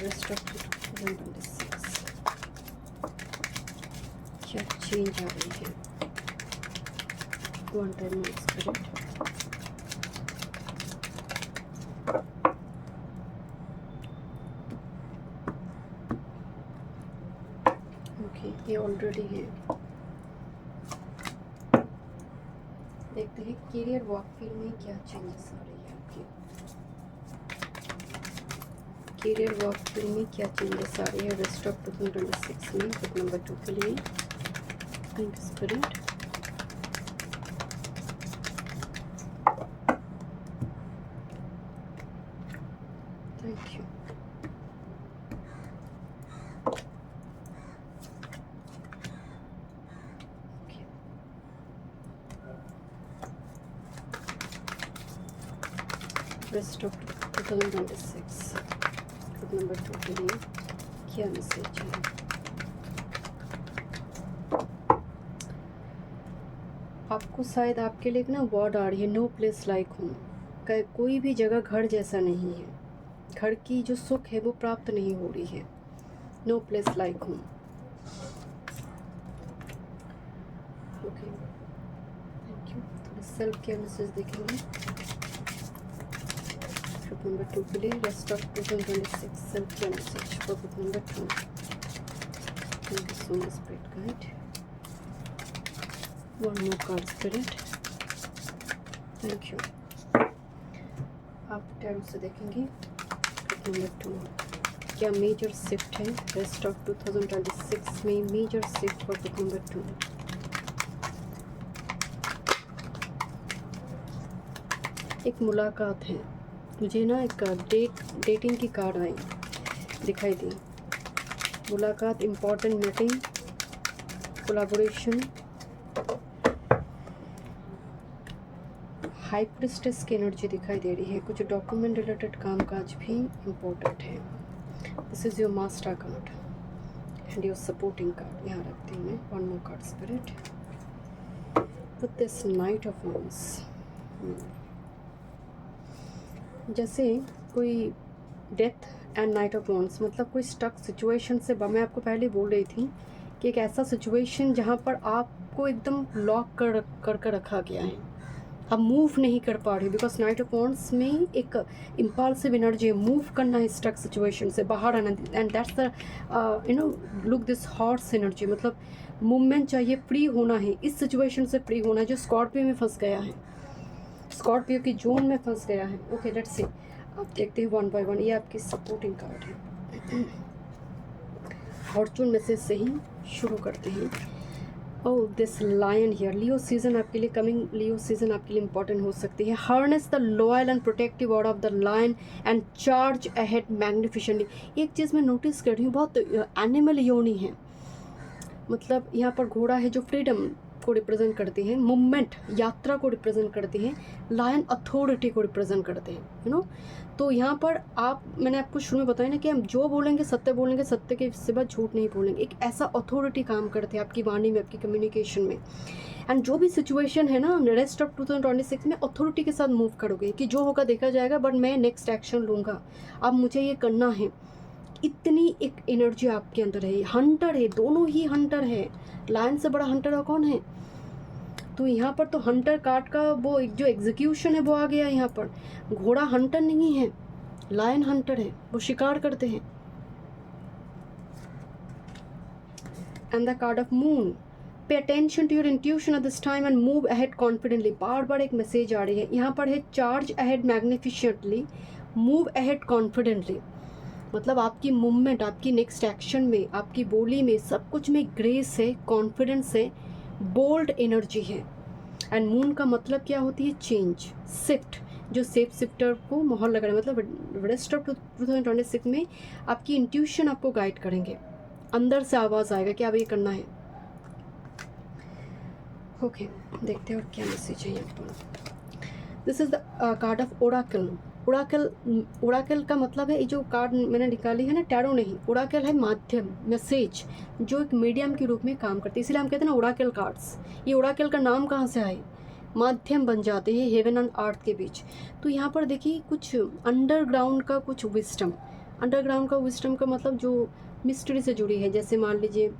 Rest of 2026 क्या चेंज आ रही है? Quantum Mood Spirit. ओके, ये ऑलरेडी है. देखते हैं करियर वर्क फील्ड में क्या चेंजेस आ रही है आपकी. करियर वर्क फील्ड में क्या चेंजेस आ रही है रेस्ट ऑफ 2026 में? ग्रुप नंबर 2 के लिए. Thank you spirit. Thank you. Okay. Rest of 2026. Group number 2 के लिए क्या मैसेज है? आपको शायद आपके लिए ना वर्ड आ रही है, नो प्लेस लाइक होम. कोई भी जगह घर जैसा नहीं है. घर की जो सुख है वो प्राप्त नहीं हो रही है. No place like home. Okay, thank you. थोड़ा सेल्फ केयर मैसेज देखेंगे ग्रुप नंबर 2 के लिए. Rest of 2026 self care message for group number 2. Thank you so much spirit guide. One more card spirit. Thank you. आप tarot से देखेंगे नंबर 2 क्या major shift है रेस्ट ऑफ 2026 में? Major shift for group number 2. एक मुलाकात है. मुझे ना एक डेटिंग की कार्ड आई दिखाई दी. मुलाकात, important meeting, collaboration, high priestess की एनर्जी दिखाई दे रही है. कुछ डॉक्यूमेंट रिलेटेड कामकाज भी इम्पोर्टेंट है. This is your master card and your supporting card. यहाँ रखती हूँ मैं. One more card spirit. With this night of wands. जैसे कोई death and night of wands, मतलब कोई स्टक सिचुएशन से. मैं आपको पहले बोल रही थी कि एक ऐसा सिचुएशन जहाँ पर आपको एकदम लॉक कर रखा गया है. आप मूव नहीं कर पा रहे बिकॉज नाइट ऑफ वांड्स में एक इम्पल्सिव एनर्जी है. मूव करना है स्टक सिचुएशन से बाहर आना. And that's the look this horse energy. मतलब मूवमेंट चाहिए, फ्री होना है. इस सिचुएशन से फ्री होना है जो स्कॉर्पियो में फंस गया है, स्कॉर्पियो की जोन में फंस गया है. Okay, let's see. आप देखते हैं वन बाय वन. ये आपकी सपोर्टिंग कार्ड है. फॉर्चून मैसेज से ही शुरू करते हैं. Oh, this lion here. Leo season आपके लिए, कमिंग लियो सीजन आपके लिए इंपॉर्टेंट हो सकती है. Harness the loyal and protective order of the lion and charge ahead magnificently. एक चीज़ मैं नोटिस कर रही हूँ, बहुत एनिमल योनी है. मतलब यहाँ पर घोड़ा है जो फ्रीडम को रिप्रेजेंट करती हैं, मूवमेंट, यात्रा को रिप्रेजेंट करती हैं. लायन अथॉरिटी को रिप्रेजेंट करते हैं, यू नो. तो यहाँ पर आप, मैंने आपको शुरू में बताया ना कि हम जो बोलेंगे सत्य के सिवा झूठ नहीं बोलेंगे. एक ऐसा अथॉरिटी काम करते हैं आपकी वाणी में, आपकी कम्युनिकेशन में. एंड जो भी सिचुएशन है ना, रेस्ट ऑफ 2026 में अथॉरिटी के साथ मूव करोगे कि जो होगा देखा जाएगा, बट मैं नेक्स्ट एक्शन लूँगा. अब मुझे ये करना है. इतनी एक एनर्जी आपके अंदर है. हंटर है, दोनों ही हंटर है. लायन से बड़ा हंटर और कौन है? तो यहाँ पर तो हंटर कार्ड का वो जो एग्जीक्यूशन है वो आ गया. यहाँ पर घोड़ा हंटर नहीं है, लायन हंटर है. वो शिकार करते हैं. And the card of moon, pay attention to your intuition at this time and move ahead confidently. बार बार एक मैसेज आ रही है यहाँ पर है, charge ahead magnificently, move ahead confidently. मतलब आपकी मूवमेंट, आपकी नेक्स्ट एक्शन में, आपकी बोली में, सब कुछ में ग्रेस है, कॉन्फिडेंस है, बोल्ड एनर्जी है। एंड मून का मतलब क्या होती है? चेंज, शिफ्ट, जो सेफ शिफ्टर को मोहर लगा रहे हैं। मतलब रेस्ट ऑफ 2026 में आपकी इंट्यूशन आपको गाइड करेंगे, अंदर से आवाज़ आएगा कि अब ये करना है। ओके, देखते हैं और क्या मैसेज है यहाँ पर। This is the card of Oracle. Oracle का मतलब है, ये जो कार्ड मैंने निकाली है ना, टैरो नहीं, ओराकल है माध्यम, मैसेज, जो एक मीडियम के रूप में काम करती है। इसलिए हम कहते हैं ना ओराकल कार्ड्स। ये ओराकल का नाम कहाँ से आए? माध्यम बन जाते हैं हेवन एंड अर्थ के बीच। तो यहाँ पर देखिए कुछ अंडरग्राउंड का कुछ विस्डम, अंडरग्राउंड का विस्डम का मतलब जो मिस्ट्री से जुड़ी है। जैसे मान लीजिए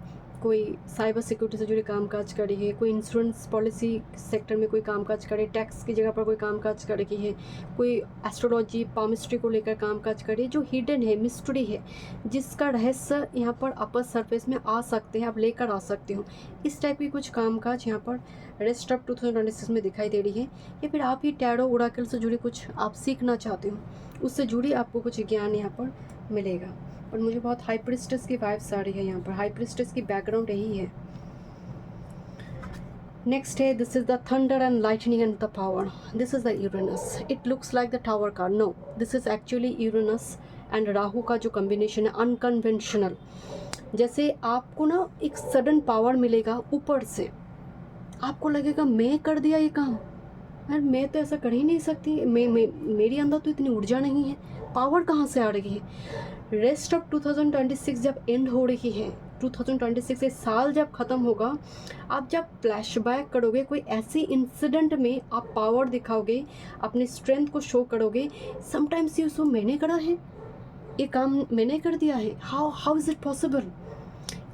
कोई साइबर सिक्योरिटी से जुड़े कामकाज कर रही है, कोई इंश्योरेंस पॉलिसी सेक्टर में कोई कामकाज करे, टैक्स की जगह पर कोई कामकाज कर रही है, कोई एस्ट्रोलॉजी पामिस्ट्री को लेकर कामकाज कर रही है, जो हिडन है, मिस्ट्री है, जिसका रहस्य यहाँ पर अपर सरफेस में आ सकते हैं, आप लेकर आ सकते हो। इस टाइप की कुछ कामकाज यहाँ पर रेस्ट ऑफ 2026 में दिखाई दे रही है। या फिर आप ही टैरो ओराकल से जुड़ी कुछ आप सीखना चाहते हो, उससे जुड़ी आपको कुछ ज्ञान यहाँ पर मिलेगा। और मुझे बहुत हाई प्रिस्टेस की वाइब्स आ रही है यहाँ पर, हाई प्रिस्टेस की बैकग्राउंड यही है। नेक्स्ट है, this is the thunder and lightning and the power. This is the Uranus. It looks like the tower card, no, this is actually Uranus and Rahu का जो कॉम्बिनेशन है, अनकन्वेंशनल। जैसे आपको ना एक सडन पावर मिलेगा ऊपर से, आपको लगेगा मैं कर दिया ये काम, यार मैं तो ऐसा कर ही नहीं सकती, मेरी अंदर तो इतनी ऊर्जा नहीं है, पावर कहाँ से आ रही है। रेस्ट ऑफ 2026 जब एंड हो रही है, 2026 ये साल जब ख़त्म होगा, आप जब फ्लैशबैक करोगे कोई ऐसी इंसिडेंट में, आप पावर दिखाओगे, अपनी स्ट्रेंथ को शो करोगे। समटाइम्स यू सो मैंने करा है, ये काम मैंने कर दिया है, हाउ इज़ इट पॉसिबल।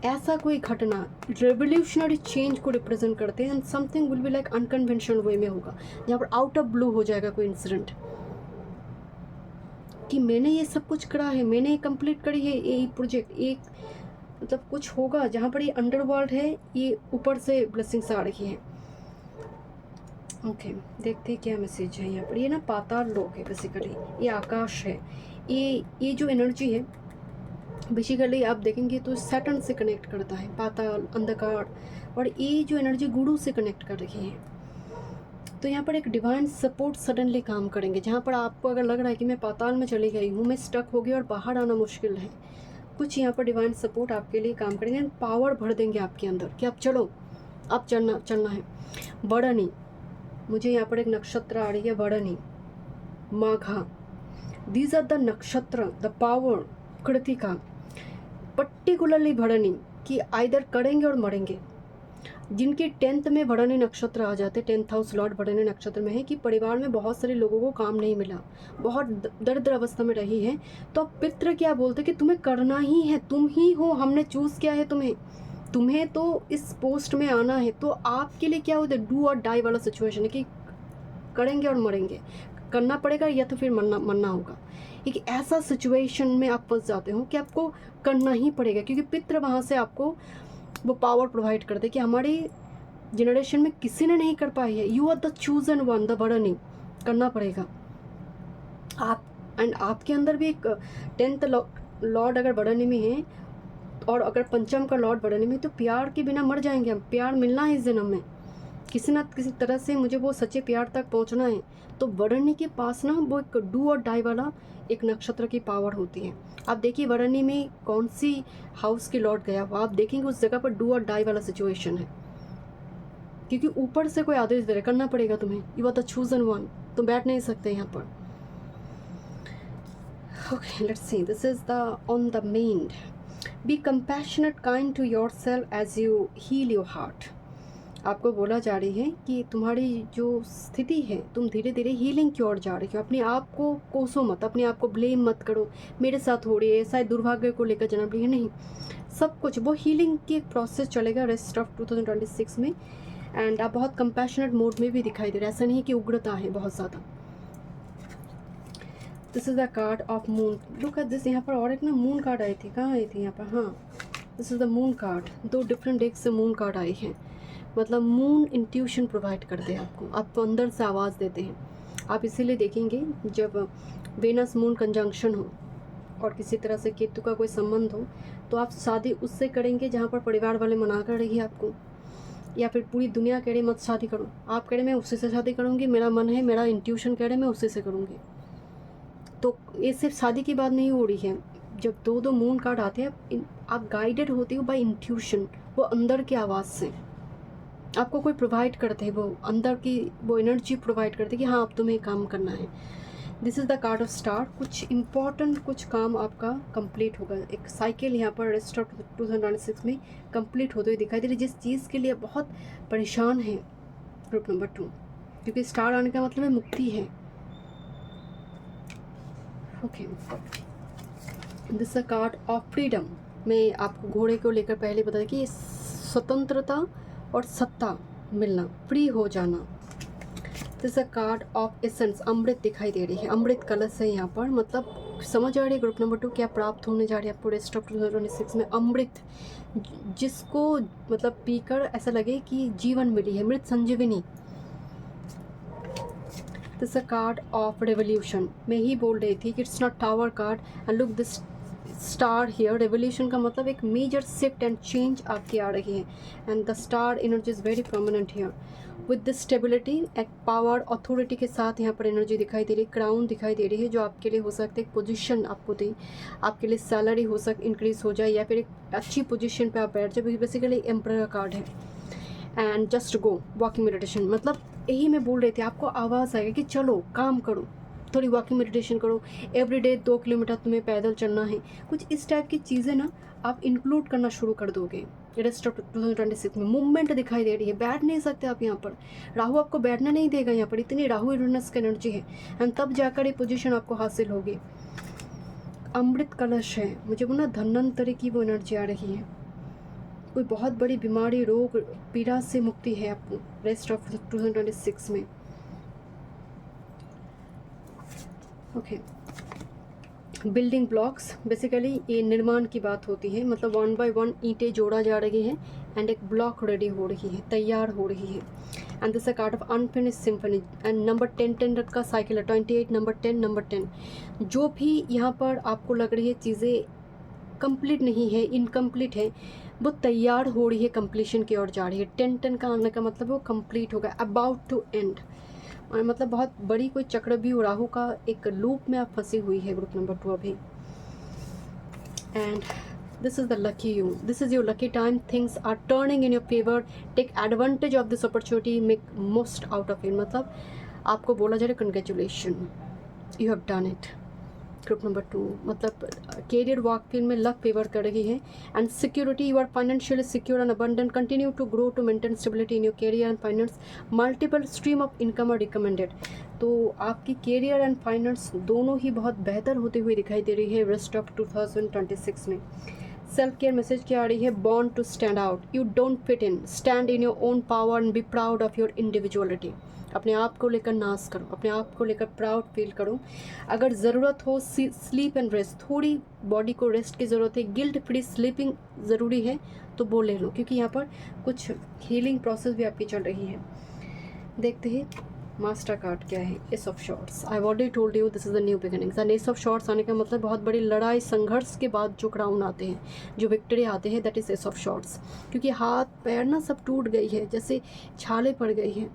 ऐसा कोई घटना रेवोल्यूशनरी चेंज को रिप्रेजेंट करते हैं। And something will be like unconventional way में होगा, जहाँ पर आउट ऑफ ब्लू हो जाएगा कोई इंसिडेंट कि मैंने ये सब कुछ करा है, मैंने ये कंप्लीट करी है, ये प्रोजेक्ट, एक मतलब कुछ होगा जहाँ पर ये अंडरवर्ल्ड है, ये ऊपर से ब्लेसिंग्स आ रही है। ओके, देखते हैं क्या मैसेज है यहाँ पर। ये ना पाताल लोक है बेसिकली, ये आकाश है, ये जो एनर्जी है बेसिकली आप देखेंगे तो सैटर्न से कनेक्ट करता है, पाताल, अंधकार, और ये जो एनर्जी गुरु से कनेक्ट कर रही है। तो यहाँ पर एक डिवाइन सपोर्ट सडनली काम करेंगे, जहाँ पर आपको अगर लग रहा है कि मैं पाताल में चली गई हूँ, मैं स्टक हो गई और बाहर आना मुश्किल है, कुछ यहाँ पर डिवाइन सपोर्ट आपके लिए काम करेंगे, पावर भर देंगे आपके अंदर कि आप चलो, अब चलना है। बड़नी, मुझे यहाँ पर एक नक्षत्र आ रही है, बड़नी, माघा, दीज आर द नक्षत्र, द पावर, कृतिका, पर्टिकुलरली भरणी कि आइदर करेंगे और मरेंगे। जिनके 10th में भरणी नक्षत्र आ जाते, 10th हाउस लॉर्ड भरणी नक्षत्र में है, कि परिवार में बहुत सारे लोगों को काम नहीं मिला, बहुत दर्द अवस्था में रही है, तो अब पितृ क्या बोलते कि तुम्हें करना ही है, तुम ही हो, हमने चूज़ किया है तुम्हें तो इस पोस्ट में आना है। तो आपके लिए क्या होता है, डू और डाई वाला सिचुएशन है कि करेंगे और मरेंगे, करना पड़ेगा या तो फिर मरना होगा। एक ऐसा सिचुएशन में आप फंस जाते हो कि आपको करना ही पड़ेगा, क्योंकि पितृ वहाँ से आपको वो पावर प्रोवाइड करते कि हमारी जनरेशन में किसी ने नहीं कर पाई है, you are the chosen one, the burdening, करना पड़ेगा आप। एंड आपके अंदर भी एक 10th लॉर्ड अगर बर्डनी में है और अगर पंचम का लॉर्ड बर्डनी में, तो प्यार के बिना मर जाएंगे हम। प्यार मिलना है इस जन्म में, किसी ना किसी तरह से मुझे वो सच्चे प्यार तक पहुंचना है। तो बरनी के पास ना वो एक डू और डाई वाला एक नक्षत्र की पावर होती है। आप देखिए बरनी में कौन सी हाउस की लॉर्ड गया हुआ, आप देखेंगे उस जगह पर डू और डाई वाला सिचुएशन है, क्योंकि ऊपर से कोई आदेश दे रहा, करना पड़ेगा तुम्हें, you are the chosen one, तुम बैठ नहीं सकते यहाँ पर। Okay, let's see, this is the on the main, be compassionate kind to yourself as you heal your heart. आपको बोला जा रही है कि तुम्हारी जो स्थिति है, तुम धीरे धीरे हीलिंग की ओर जा रही हो। अपने आप को कोसो मत, अपने आप को ब्लेम मत करो, मेरे साथ हो रही है, शायद दुर्भाग्य को लेकर जन्म ली है, नहीं, सब कुछ वो हीलिंग की एक प्रोसेस चलेगा रेस्ट ऑफ 2026 में। एंड आप बहुत कंपैशनेट मोड में भी दिखाई दे रहे हैं, ऐसा नहीं कि उग्रता है बहुत ज़्यादा। This is the card of moon, look at this. यहाँ पर और एक ना मून कार्ड आई थी, कहाँ आई थी यहाँ पर, हाँ this is the moon card. 2 different deck से मून कार्ड आए हैं। मतलब मून इंट्यूशन प्रोवाइड करते हैं आपको अंदर से आवाज़ देते हैं। आप इसीलिए देखेंगे जब वेनस मून कंजंक्शन हो और किसी तरह से केतु का कोई संबंध हो तो आप शादी उससे करेंगे जहाँ पर परिवार वाले मना कर रही है आपको, या फिर पूरी दुनिया कह रही मत शादी करो, आप कह रहे मैं उसी से शादी करूँगी, मेरा मन है, मेरा इंट्यूशन कह रहे मैं उसी से करूँगी। तो ये सिर्फ शादी की बात नहीं हो रही है। जब 2 मून कार्ड आते हैं आप गाइडेड होते हो बाय इंट्यूशन, वो अंदर की आवाज़ से आपको कोई प्रोवाइड करते हैं, वो अंदर की वो एनर्जी प्रोवाइड करते हैं कि हाँ अब तुम्हें काम करना है। This is the card of star. कुछ इम्पॉर्टेंट कुछ काम आपका कंप्लीट होगा। एक साइकिल यहाँ पर रेस्ट ऑफ 2026 में कंप्लीट होते हुए दिखाई दे रही है, जिस चीज़ के लिए बहुत परेशान है ग्रुप नंबर 2, क्योंकि स्टार आने का मतलब है मुक्ति है। Okay, this is a card of freedom. मैं आपको घोड़े को लेकर पहले बताया कि स्वतंत्रता और सत्ता मिलना, फ्री हो जाना। This a card of essence. अमृत दिखाई दे रही है, अमृत कलश है यहाँ पर। मतलब समझ आ रही है ग्रुप नंबर 2 क्या प्राप्त होने जा रही है आपको रेस्ट ऑफ 2026 में। अमृत जिसको मतलब पीकर ऐसा लगे कि जीवन मिली है, मृत संजीवनी। This a card of revolution. मैं ही बोल रही थी कि it's not tower card and look this star here. Revolution का मतलब एक मेजर शिफ्ट एंड चेंज आपकी आ रही है and the star energy is very prominent here with this stability. एक पावर अथॉरिटी के साथ यहाँ पर एनर्जी दिखाई दे रही है, क्राउन दिखाई दे रही है, जो आपके लिए हो सकता है एक पोजीशन आपको दे, आपके लिए सैलरी हो सक इंक्रीज हो जाए, या फिर एक अच्छी पोजीशन पे आप बैठ जाए। बेसिकली एम्परर का कार्ड है। And just go walking meditation, मतलब यही मैं बोल रही थी आपको आवाज़ आएगी कि चलो काम करो, थोड़ी वॉकिंग मेडिटेशन करो, एवरीडे 2 किलोमीटर तुम्हें पैदल चलना है। कुछ इस टाइप की चीज़ें ना आप इंक्लूड करना शुरू कर दोगे रेस्ट ऑफ 2026 में। मूवमेंट दिखाई दे रही है, बैठ नहीं सकते आप यहाँ पर, राहु आपको बैठने नहीं देगा यहाँ पर, इतनी राहु यूरेनस की एनर्जी है एंड तब जाकर ये पोजीशन आपको हासिल होगी। अमृत कलश है, मुझे वो ना धन्वंतरी की वो एनर्जी आ रही है। कोई बहुत बड़ी बीमारी, रोग, पीड़ा से मुक्ति है आपको रेस्ट ऑफ 2026 में। ओके, बिल्डिंग ब्लॉक्स, बेसिकली ये निर्माण की बात होती है। मतलब 1 बाय 1 ईंटें जोड़ा जा रही है एंड एक ब्लॉक रेडी हो रही है, तैयार हो रही है। And this a card of unfinished symphony and number 10 का साइकिल है, 28 नंबर 10। जो भी यहाँ पर आपको लग रही है चीज़ें कंप्लीट नहीं है, इनकम्प्लीट है, वो तैयार हो रही है, कंप्लीशन की ओर जा रही है। 10 का आने का मतलब वो कंप्लीट होगा, अबाउट टू एंड। और मतलब बहुत बड़ी कोई चक्रव्यूह राहु का एक लूप में आप फंसी हुई है ग्रुप नंबर 2 अभी। And this is the lucky you, this is your lucky time, things are turning in your favour, take advantage of this opportunity, make most out of it. मतलब आपको बोला जा रहा है congratulation, you have done it. Group number 2 मतलब career work field में luck favour कर रही है and security, you are financially secure and abundant, continue to grow to maintain stability in your career and finance, multiple stream of income are recommended. तो आपकी career and finance दोनों ही बहुत बेहतर होते हुए दिखाई दे रही है रेस्ट ऑफ 2026 में। सेल्फ केयर मैसेज क्या आ रही है, born to stand out, you don't fit in, stand in your own power and be proud of your individuality. अपने आप को लेकर नाज करो, अपने आप को लेकर प्राउड फील करो। अगर ज़रूरत हो स्लीप एंड रेस्ट, थोड़ी बॉडी को रेस्ट की ज़रूरत है, गिल्ट फ्री स्लीपिंग ज़रूरी है तो वो ले लो, क्योंकि यहाँ पर कुछ हीलिंग प्रोसेस भी आपकी चल रही है। देखते हैं मास्टर कार्ड क्या है, ace of shorts. I already told you this is the new beginnings and S of shorts आने का मतलब बहुत बड़ी लड़ाई संघर्ष के बाद जो क्राउन आते हैं, जो विक्ट्री आते हैं, that is S of shorts. क्योंकि हाथ पैर ना सब टूट गई है, जैसे छाले पड़ गई है,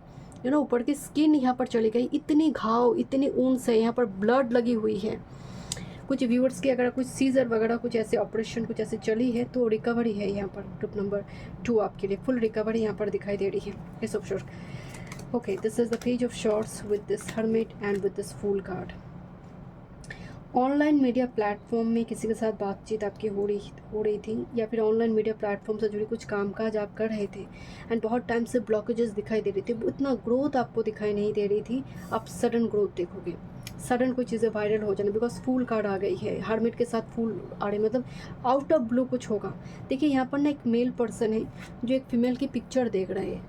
यू नो, ऊपर की स्किन यहाँ पर चली गई, इतनी घाव, इतनी ऊन से यहाँ पर ब्लड लगी हुई है। कुछ व्यूअर्स की अगर कुछ सीजर वगैरह कुछ ऐसे ऑपरेशन कुछ ऐसे चली है तो रिकवरी है यहाँ पर ग्रुप नंबर 2 आपके लिए, फुल रिकवरी यहाँ पर दिखाई दे रही है ace of swords. Okay, this is the page of swords with this hermit and with this fool card. Online media platform में किसी के साथ बातचीत आपकी हो रही थी, या फिर ऑनलाइन मीडिया प्लेटफॉर्म से जुड़ी कुछ कामकाज आप कर रहे थे एंड बहुत टाइम से ब्लॉकेजेस दिखाई दे रही थी, उतना ग्रोथ आपको दिखाई नहीं दे रही थी। आप सडन ग्रोथ देखोगे, सडन कोई चीज़ें वायरल हो जाना, बिकॉज फूल कार्ड आ गई है, हर्मिट के साथ फूल आ रहे, मतलब आउट ऑफ ब्लू कुछ होगा। देखिए यहाँ पर ना एक मेल पर्सन है जो एक फीमेल की पिक्चर देख रहे हैं,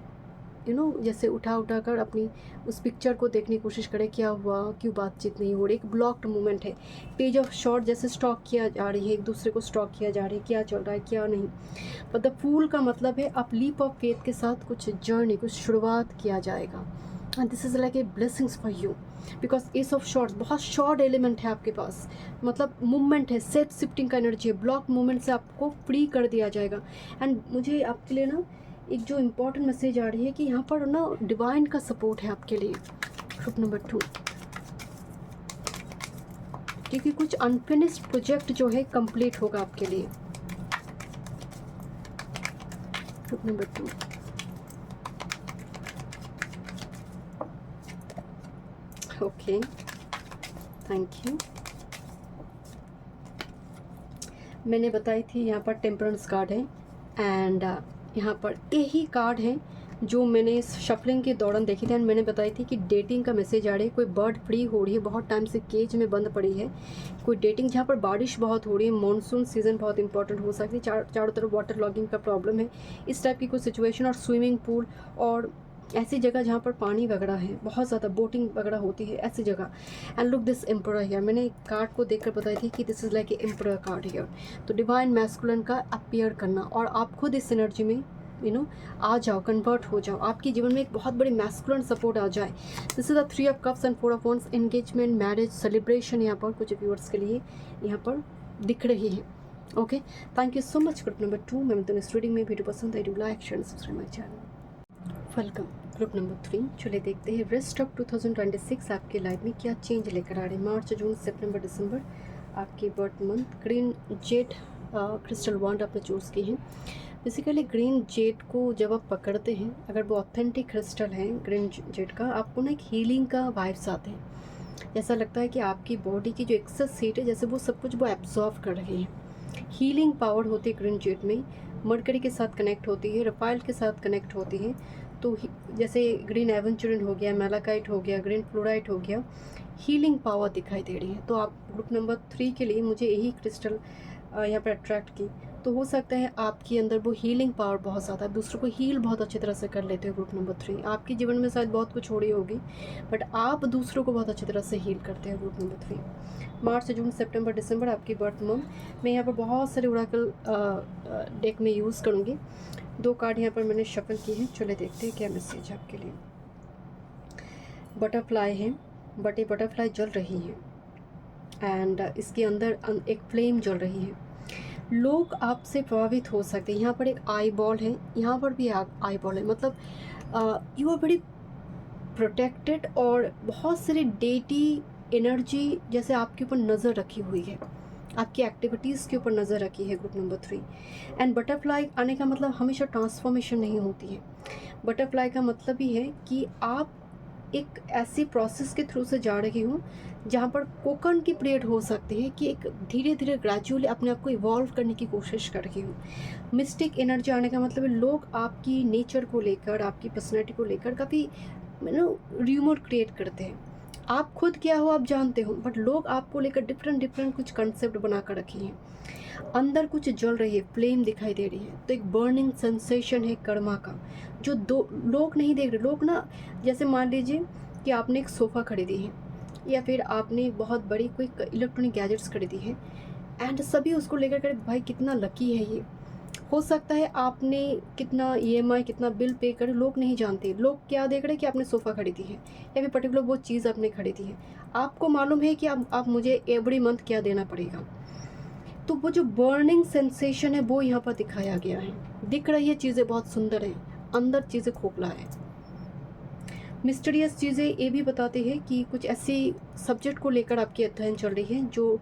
जैसे उठा कर अपनी उस पिक्चर को देखने की कोशिश करें, क्या हुआ, क्यों बातचीत नहीं हो रही। एक ब्लॉक्ड मोमेंट है। पेज ऑफ शॉर्ट जैसे स्टॉक किया जा रही है, एक दूसरे को स्टॉक किया जा रही है, क्या चल रहा है क्या नहीं। पर द फूल का मतलब है आप लीप ऑफ फेथ के साथ कुछ जर्नी, कुछ शुरुआत किया जाएगा। And this is like a blessings for you, because S of shorts बहुत शॉर्ट एलिमेंट है आपके पास, मतलब मूवमेंट है, सेल्फ शिफ्टिंग का एनर्जी है। ब्लॉक मूवमेंट से आपको फ्री कर दिया जाएगा। एंड मुझे आपके लिए ना एक जो इम्पॉर्टेंट मैसेज आ रही है कि यहाँ पर ना डिवाइन का सपोर्ट है आपके लिए। ग्रुप नंबर 2, क्योंकि कुछ अनफिनिश्ड प्रोजेक्ट जो है कंप्लीट होगा आपके लिए। Group number 2, okay, thank you. मैंने बताई थी यहाँ पर टेम्परेंस कार्ड है, एंड यहाँ पर यही कार्ड है जो मैंने शफलिंग के दौरान देखी थी। एंड मैंने बताई थी कि डेटिंग का मैसेज आ रही है, कोई बर्ड फ्री हो रही है, बहुत टाइम से केज में बंद पड़ी है, कोई डेटिंग जहाँ पर बारिश बहुत हो रही है, मानसून सीज़न बहुत इंपॉर्टेंट हो सकती है, चारों तरफ वाटर लॉगिंग का प्रॉब्लम है, इस टाइप की कोई सिचुएशन। और स्विमिंग पूल और ऐसी जगह जहाँ पर पानी वगैरह है, बहुत ज़्यादा बोटिंग वगैरह होती है, ऐसी जगह। And look this emperor here, मैंने कार्ड को देखकर बताई थी कि this is like a emperor card here. तो डिवाइन मैस्कुलिन का अपीयर करना, और आप खुद इस एनर्जी में आ जाओ, कन्वर्ट हो जाओ, आपके जीवन में एक बहुत बड़ी मैस्कुलिन सपोर्ट आ जाए। This is the 3 of cups and 4 of wands. Engagement, marriage, celebration यहाँ पर कुछ व्यूअर्स के लिए यहाँ पर दिख रही है। Okay, thank you so much. Group number 2 मैं तो इस रीडिंग में वीडियो पसंद आई, do like share and subscribe my channel. Welcome. Group number 3, चलिए देखते हैं रेस्ट ऑफ 2026 आपके लाइफ में क्या चेंज लेकर आ रहे हैं। मार्च, जून, सितंबर, दिसंबर आपके birth month. Green jade crystal wand आपने चूज़ की है। बेसिकली ग्रीन जेड को जब आप पकड़ते हैं, अगर वो ऑथेंटिक क्रिस्टल है ग्रीन जेड का, आपको ना एक हीलिंग का वाइब्स आते हैं। ऐसा लगता है कि आपकी बॉडी की जो एक्सेस हीट है, जैसे वो सब कुछ वो एब्जॉर्व कर रही है। हीलिंग पावर होती है ग्रीन जेड में, मरकरी के साथ कनेक्ट होती है, रफाइल के साथ कनेक्ट होती है। तो जैसे ग्रीन एवेंचुरिन हो गया, मेलाकाइट हो गया, ग्रीन फ्लोराइट हो गया, हीलिंग पावर दिखाई दे रही है। तो आप ग्रुप नंबर 3 के लिए मुझे यही क्रिस्टल यहाँ पर अट्रैक्ट की। तो हो सकता है आपके अंदर वो हीलिंग पावर बहुत ज़्यादा, दूसरों को हील बहुत अच्छी तरह से कर लेते हो। ग्रुप नंबर 3 आपके जीवन में शायद बहुत कुछ हो रही होगी, बट आप दूसरों को बहुत अच्छी तरह से हील करते हो। ग्रुप नंबर 3 मार्च, जून, सितंबर, दिसंबर आपकी बर्थ मंथ। मैं यहाँ पर बहुत सारे ओरेकल डेक में यूज़ करूँगी। 2 कार्ड यहाँ पर मैंने शफल की है, चले देखते हैं क्या मैसेज है आपके लिए। बटरफ्लाई है, बट ये बटरफ्लाई जल रही है, एंड इसके अंदर एक फ्लेम जल रही है। लोग आपसे प्रभावित हो सकते हैं। यहाँ पर एक आई बॉल है, यहाँ पर भी आई बॉल है, मतलब यू आर बड़ी प्रोटेक्टेड, और बहुत सारी डेटी एनर्जी जैसे आपके ऊपर नज़र रखी हुई है, आपकी एक्टिविटीज़ के ऊपर नज़र रखी है। ग्रुप नंबर 3 एंड बटरफ्लाई आने का मतलब हमेशा ट्रांसफॉर्मेशन नहीं होती है। बटरफ्लाई का मतलब ही है कि आप एक ऐसी प्रोसेस के थ्रू से जा रही हूँ जहाँ पर कोकन की पीरियड हो सकती है कि एक धीरे धीरे ग्रेजुअली अपने आप को इवॉल्व करने की कोशिश कर रही हूँ। मिस्टिक एनर्जी आने का मतलब है लोग आपकी नेचर को लेकर, आपकी पर्सनैलिटी को लेकर काफ़ी र्यूमर क्रिएट करते हैं। आप खुद क्या हो आप जानते हो, बट लोग आपको लेकर डिफरेंट कुछ कंसेप्ट बना कर रखे हैं। अंदर कुछ जल रही है, फ्लेम दिखाई दे रही है। तो एक बर्निंग सेंसेशन है कर्मा का, जो दो लोग नहीं देख रहे। लोग ना, जैसे मान लीजिए कि आपने एक सोफ़ा खरीदी है, या फिर आपने बहुत बड़ी कोई इलेक्ट्रॉनिक गैजेट्स खरीदी है, एंड सभी उसको लेकर कर भाई कितना लकी है ये। हो सकता है आपने कितना EMI, कितना बिल पे करे, लोग नहीं जानते। लोग क्या देख रहे हैं कि आपने सोफ़ा खरीदी है, या फिर पर्टिकुलर वो चीज़ आपने खरीदी है। आपको मालूम है कि आप मुझे एवरी मंथ क्या देना पड़ेगा। तो वो जो बर्निंग सेंसेशन है वो यहाँ पर दिखाया गया है। दिख रही है चीज़ें बहुत सुंदर हैं, अंदर चीज़ें खोखला है। मिस्टीरियस चीज़ें ये भी बताते हैं कि कुछ ऐसी सब्जेक्ट को लेकर आपकी अध्ययन चल रही है जो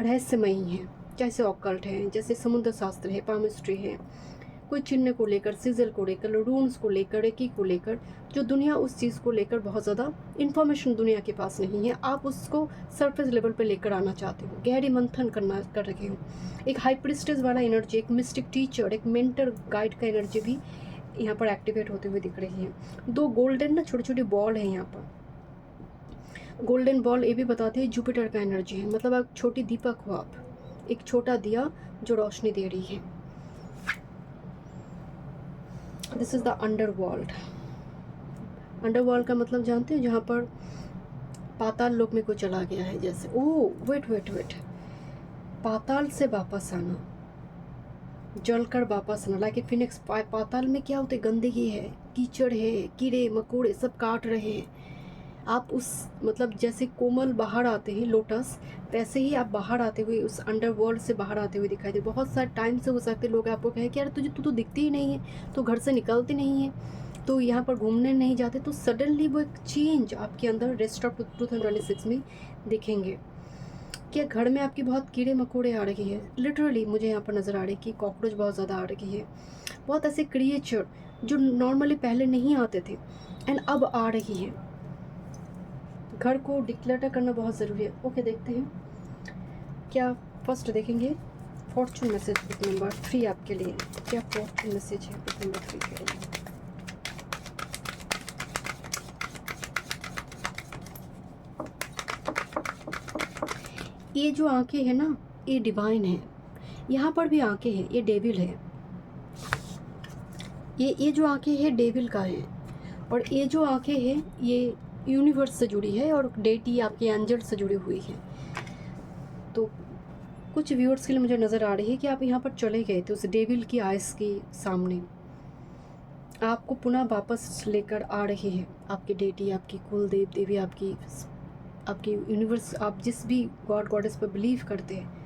रहस्यमयी है, जैसे ऑकल्ट है, जैसे समुद्र शास्त्र है, पामिस्ट्री है, कोई चिन्ह को लेकर, सिजल को लेकर, रून्स को लेकर, रेकी को लेकर, जो दुनिया उस चीज़ को लेकर बहुत ज़्यादा इन्फॉर्मेशन दुनिया के पास नहीं है, आप उसको सरफेस लेवल पे लेकर आना चाहते हो, गहरी मंथन कर रहे हो। एक हाई प्रिस्टेस वाला एनर्जी, एक मिस्टिक टीचर, एक मेंटर गाइड का एनर्जी भी यहाँ पर एक्टिवेट होते हुए दिख रही है। 2 गोल्डन ना छोटी छोटी बॉल है यहाँ पर। गोल्डन बॉल ये भी बताते हैं जुपिटर का एनर्जी है, मतलब आप छोटी दीपक हो, आप एक छोटा दिया जो रोशनी दे रही है। This is the underworld. Underworld का मतलब जानते हो, जहाँ पर पाताल लोक में कोई चला गया है जैसे। ओह वेट वेट वेट, पाताल से वापस आना, जलकर वापस आना, लाइक ए फिनिक्स। पाताल में क्या होते, गंदगी है, कीचड़ है, कीड़े मकोड़े सब काट रहे हैं। आप उस मतलब जैसे कोमल बाहर आते हैं लोटस, वैसे ही आप बाहर आते हुए उस अंडरवर्ल्ड से बाहर आते हुए दिखाई दे। बहुत सारे टाइम से हो सकते लोग आपको कहें कि यार तू तो दिखती ही नहीं है, तो घर से निकलती नहीं है, तो यहाँ पर घूमने नहीं जाते, तो सडनली वो एक चेंज आपके अंदर रेस्ट ऑफ 2026 में दिखेंगे। क्या घर में आपकी बहुत कीड़े मकोड़े आ रही है, लिटरली मुझे यहाँ पर नज़र आ रही है कि कॉकरोच बहुत ज़्यादा आ रही है, बहुत ऐसे क्रिएचर जो नॉर्मली पहले नहीं आते थे एंड अब आ रही है। घर को डिक्लेटर करना बहुत ज़रूरी है। ओके देखते हैं क्या फर्स्ट देखेंगे फॉर्चून मैसेज बुक नंबर 3 आपके लिए। क्या फॉर्चून मैसेज है बुक नंबर 3 के लिए? ये जो आंखें हैं ना, ये डिवाइन है, यहाँ पर भी आंखें हैं, ये डेविल है। ये जो आंखें हैं डेविल का है, और ये जो आंखें हैं ये यूनिवर्स से जुड़ी है और डेटी आपके एंजल से जुड़ी हुई है। तो कुछ व्यूअर्स के लिए मुझे नज़र आ रही है कि आप यहाँ पर चले गए थे उस डेविल की आइस के सामने, आपको पुनः वापस लेकर आ रही है आपकी डेटी, आपकी कुल देव देवी, आपकी यूनिवर्स, आप जिस भी गॉड गॉडेस पर बिलीव करते हैं।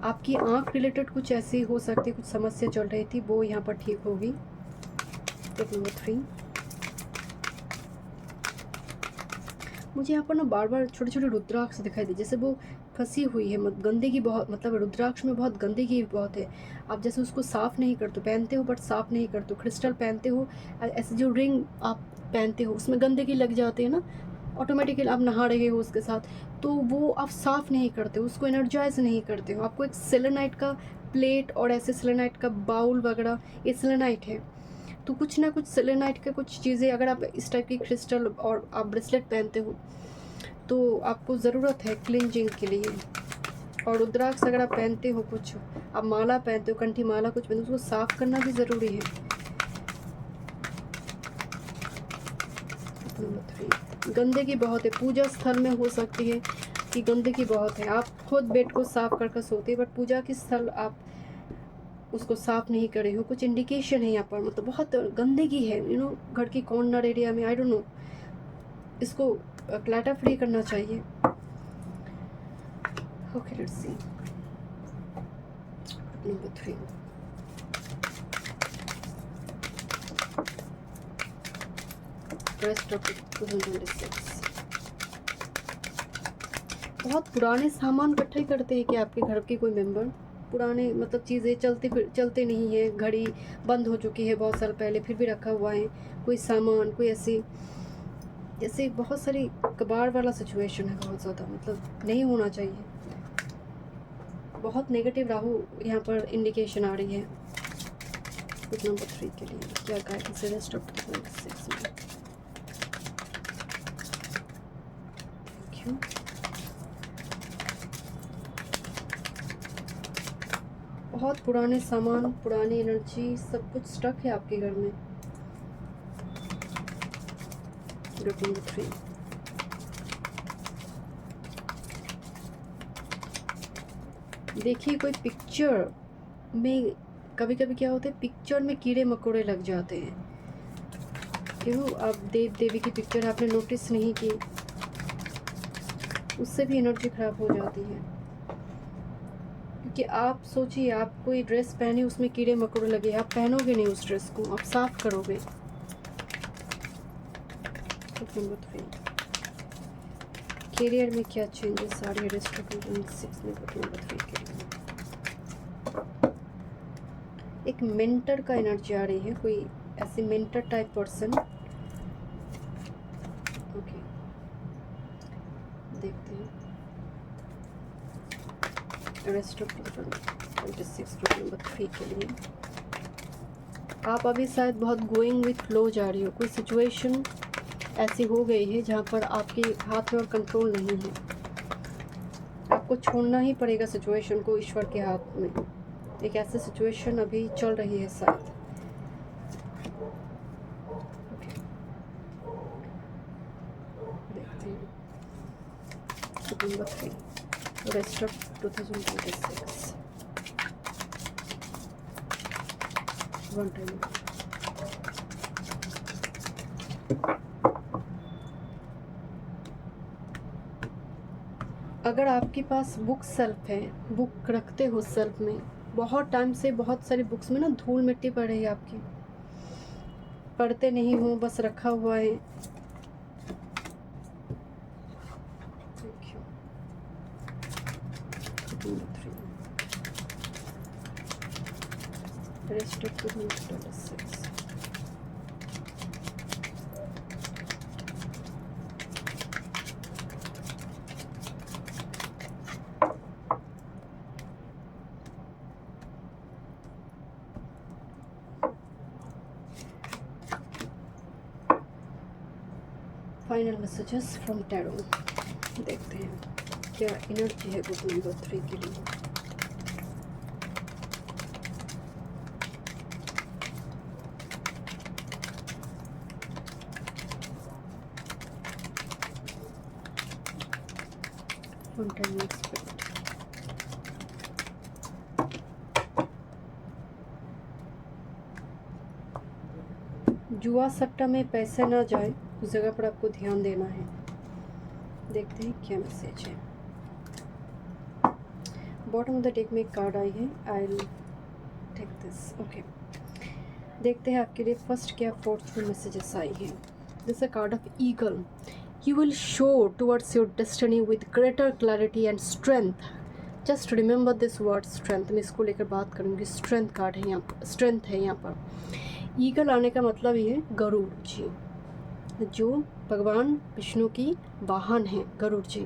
आपकी आँख रिलेटेड कुछ ऐसी हो सकती, कुछ समस्या चल रही थी, वो यहाँ पर ठीक होगी। टिप नंबर 3, मुझे यहाँ पर ना बार बार छोटे छोटे रुद्राक्ष दिखाई दे, जैसे वो फंसी हुई है, गंदगी बहुत, मतलब रुद्राक्ष में बहुत गंदगी बहुत है। आप जैसे उसको साफ़ नहीं करते, पहनते हो बट साफ़ नहीं करते हो, क्रिस्टल पहनते हो, ऐसे जो रिंग आप पहनते हो उसमें गंदगी लग जाती है ना, ऑटोमेटिकली आप नहा रहे हो उसके साथ, तो वो आप साफ़ नहीं करते हो, उसको एनर्जाइज नहीं करते हो। आपको एक सेलेनाइट का प्लेट और ऐसे सेलेनाइट का बाउल वगैरह, ये सेलेनाइट है, तो कुछ ना कुछ सेलेनाइट के कुछ चीज़ें, अगर आप इस टाइप की क्रिस्टल और आप ब्रेसलेट पहनते हो तो आपको ज़रूरत है क्लिनजिंग के लिए। और रुद्राक्ष अगर आप पहनते हो, कुछ आप माला पहनते हो, कंठी माला कुछ पहनते हो, उसको साफ़ करना भी ज़रूरी है। गंदगी बहुत है, पूजा स्थल में हो सकती है कि गंदगी बहुत है, आप खुद बेड को साफ़ कर सोते हैं बट पूजा के स्थल आप उसको साफ़ नहीं करे हो, कुछ इंडिकेशन है यहाँ पर, मतलब बहुत गंदगी है, घर की कॉर्नर एरिया में, आई डोंट नो, इसको क्लटर फ्री करना चाहिए। Okay let's see number 3, rest of 2026। बहुत पुराने सामान इकट्ठे करते हैं कि आपके घर के कोई मेंबर, पुराने मतलब चीज़ें चलते नहीं है, घड़ी बंद हो चुकी है बहुत साल पहले फिर भी रखा हुआ है, कोई सामान, कोई ऐसी जैसे बहुत सारी कबाड़ वाला सिचुएशन है, बहुत ज़्यादा, मतलब नहीं होना चाहिए। बहुत नेगेटिव राहु यहाँ पर इंडिकेशन आ रही है। बुक नंबर 3 के लिए क्या गाइडेंस है रेस्ट ऑफ 2026 में? Thank you. बहुत पुराने सामान, पुरानी एनर्जी, सब कुछ स्टक है आपके घर में। बुक नंबर 3, देखिए कोई पिक्चर में, कभी कभी क्या होता है पिक्चर में कीड़े मकोड़े लग जाते हैं, क्यों? आप देव देवी की पिक्चर आपने नोटिस नहीं की, उससे भी एनर्जी खराब हो जाती है। क्योंकि आप सोचिए, आप कोई ड्रेस पहने उसमें कीड़े मकोड़े लगे, आप पहनोगे नहीं उस ड्रेस को, आप साफ करोगे। नंबर 3, करियर में क्या चेंजेस आ रही है रेस्ट ऑफ 2026 में? नंबर 3 के लिए एक मेंटर का एनर्जी आ रही है, कोई ऐसी मेंटर टाइप पर्सन। ओके देखते हैं रेस्ट ऑफ 2026 नंबर 3 के लिए। आप अभी शायद बहुत गोइंग विथ फ्लो जा रही हो, कोई सिचुएशन ऐसी हो गई है जहाँ पर आपके हाथ में और कंट्रोल नहीं है, आपको छोड़ना ही पड़ेगा सिचुएशन को ईश्वर के हाथ में। एक ऐसी सिचुएशन अभी चल रही है शायद। Group number 3, rest of 2026। One time. अगर आपके पास बुक सेल्फ है, बुक रखते हो सेल्फ में, बहुत टाइम से बहुत सारी बुक्स में ना धूल मिट्टी पड़ रही है आपकी, पढ़ते नहीं हो, बस रखा हुआ है। Rest of 2026। Final messages from tarot. देखते हैं क्या एनर्जी है ग्रुप नंबर 3 के लिए। जुआ सट्टा में पैसे ना जाए, उस जगह पर आपको ध्यान देना है। देखते हैं क्या मैसेज है। बॉटम ऑफ द डेक में एक कार्ड आई है, I will take this. Okay, देखते हैं आपके लिए फर्स्ट क्या फॉर्चून मैसेजेस आई है। This a card of eagle. You will show towards your destiny with greater clarity and strength. Just remember this word strength। मैं इसको लेकर बात करूँगी। स्ट्रेंथ कार्ड है यहाँ पर, स्ट्रेंथ है यहाँ पर। ईगल आने का मतलब ये है गरुड़ जी, जो भगवान विष्णु की वाहन है, गरुड़ जी।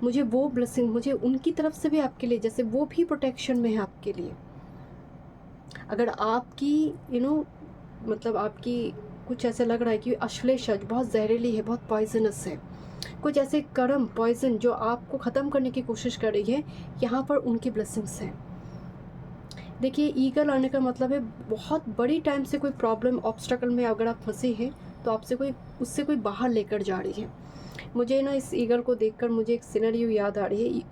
मुझे वो ब्लेसिंग, मुझे उनकी तरफ से भी आपके लिए, जैसे वो भी प्रोटेक्शन में है आपके लिए। अगर आपकी मतलब आपकी कुछ ऐसा लग रहा है कि अश्लेषा बहुत जहरीली है, बहुत पॉइजनस है, कुछ ऐसे कर्म पॉइजन जो आपको ख़त्म करने की कोशिश कर रही है, यहाँ पर उनकी ब्लेसिंग्स हैं। देखिए, ईगल आने का मतलब है बहुत बड़ी टाइम से कोई प्रॉब्लम ऑब्स्टेकल में अगर आप फंसे हैं तो आपसे उससे कोई बाहर लेकर जा रही है। मुझे ना इस ईगल को देखकर मुझे एक सिनेरियो याद आ रही है,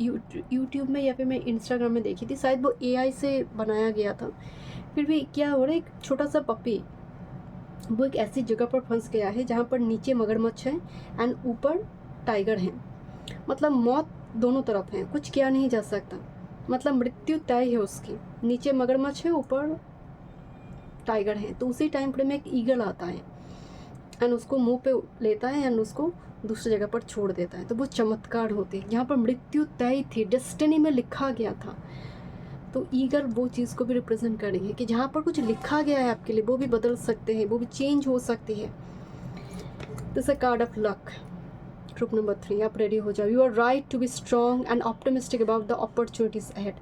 यूट्यूब में या फिर मैं इंस्टाग्राम में देखी थी, शायद वो AI से बनाया गया था। फिर भी क्या हो रहा है, एक छोटा सा पपी वो एक ऐसी जगह पर फंस गया है जहाँ पर नीचे मगरमच्छ है एंड ऊपर टाइगर है। मतलब मौत दोनों तरफ है, कुछ किया नहीं जा सकता, मतलब मृत्यु तय है उसकी। नीचे मगरमच्छ है, ऊपर टाइगर है। तो उसी टाइम फ्रेम में एक ईगल आता है एंड उसको मुंह पे लेता है एंड उसको दूसरी जगह पर छोड़ देता है। तो वो चमत्कार होते हैं। यहाँ पर मृत्यु तय थी, डेस्टिनी में लिखा गया था। तो ईगल वो चीज़ को भी रिप्रेजेंट कर रही है कि जहाँ पर कुछ लिखा गया है आपके लिए, वो भी बदल सकते हैं, वो भी चेंज हो सकती है। This a card of luck. Group number 3, आप रेडी हो जाओ। You are right to be strong and optimistic about the opportunities ahead.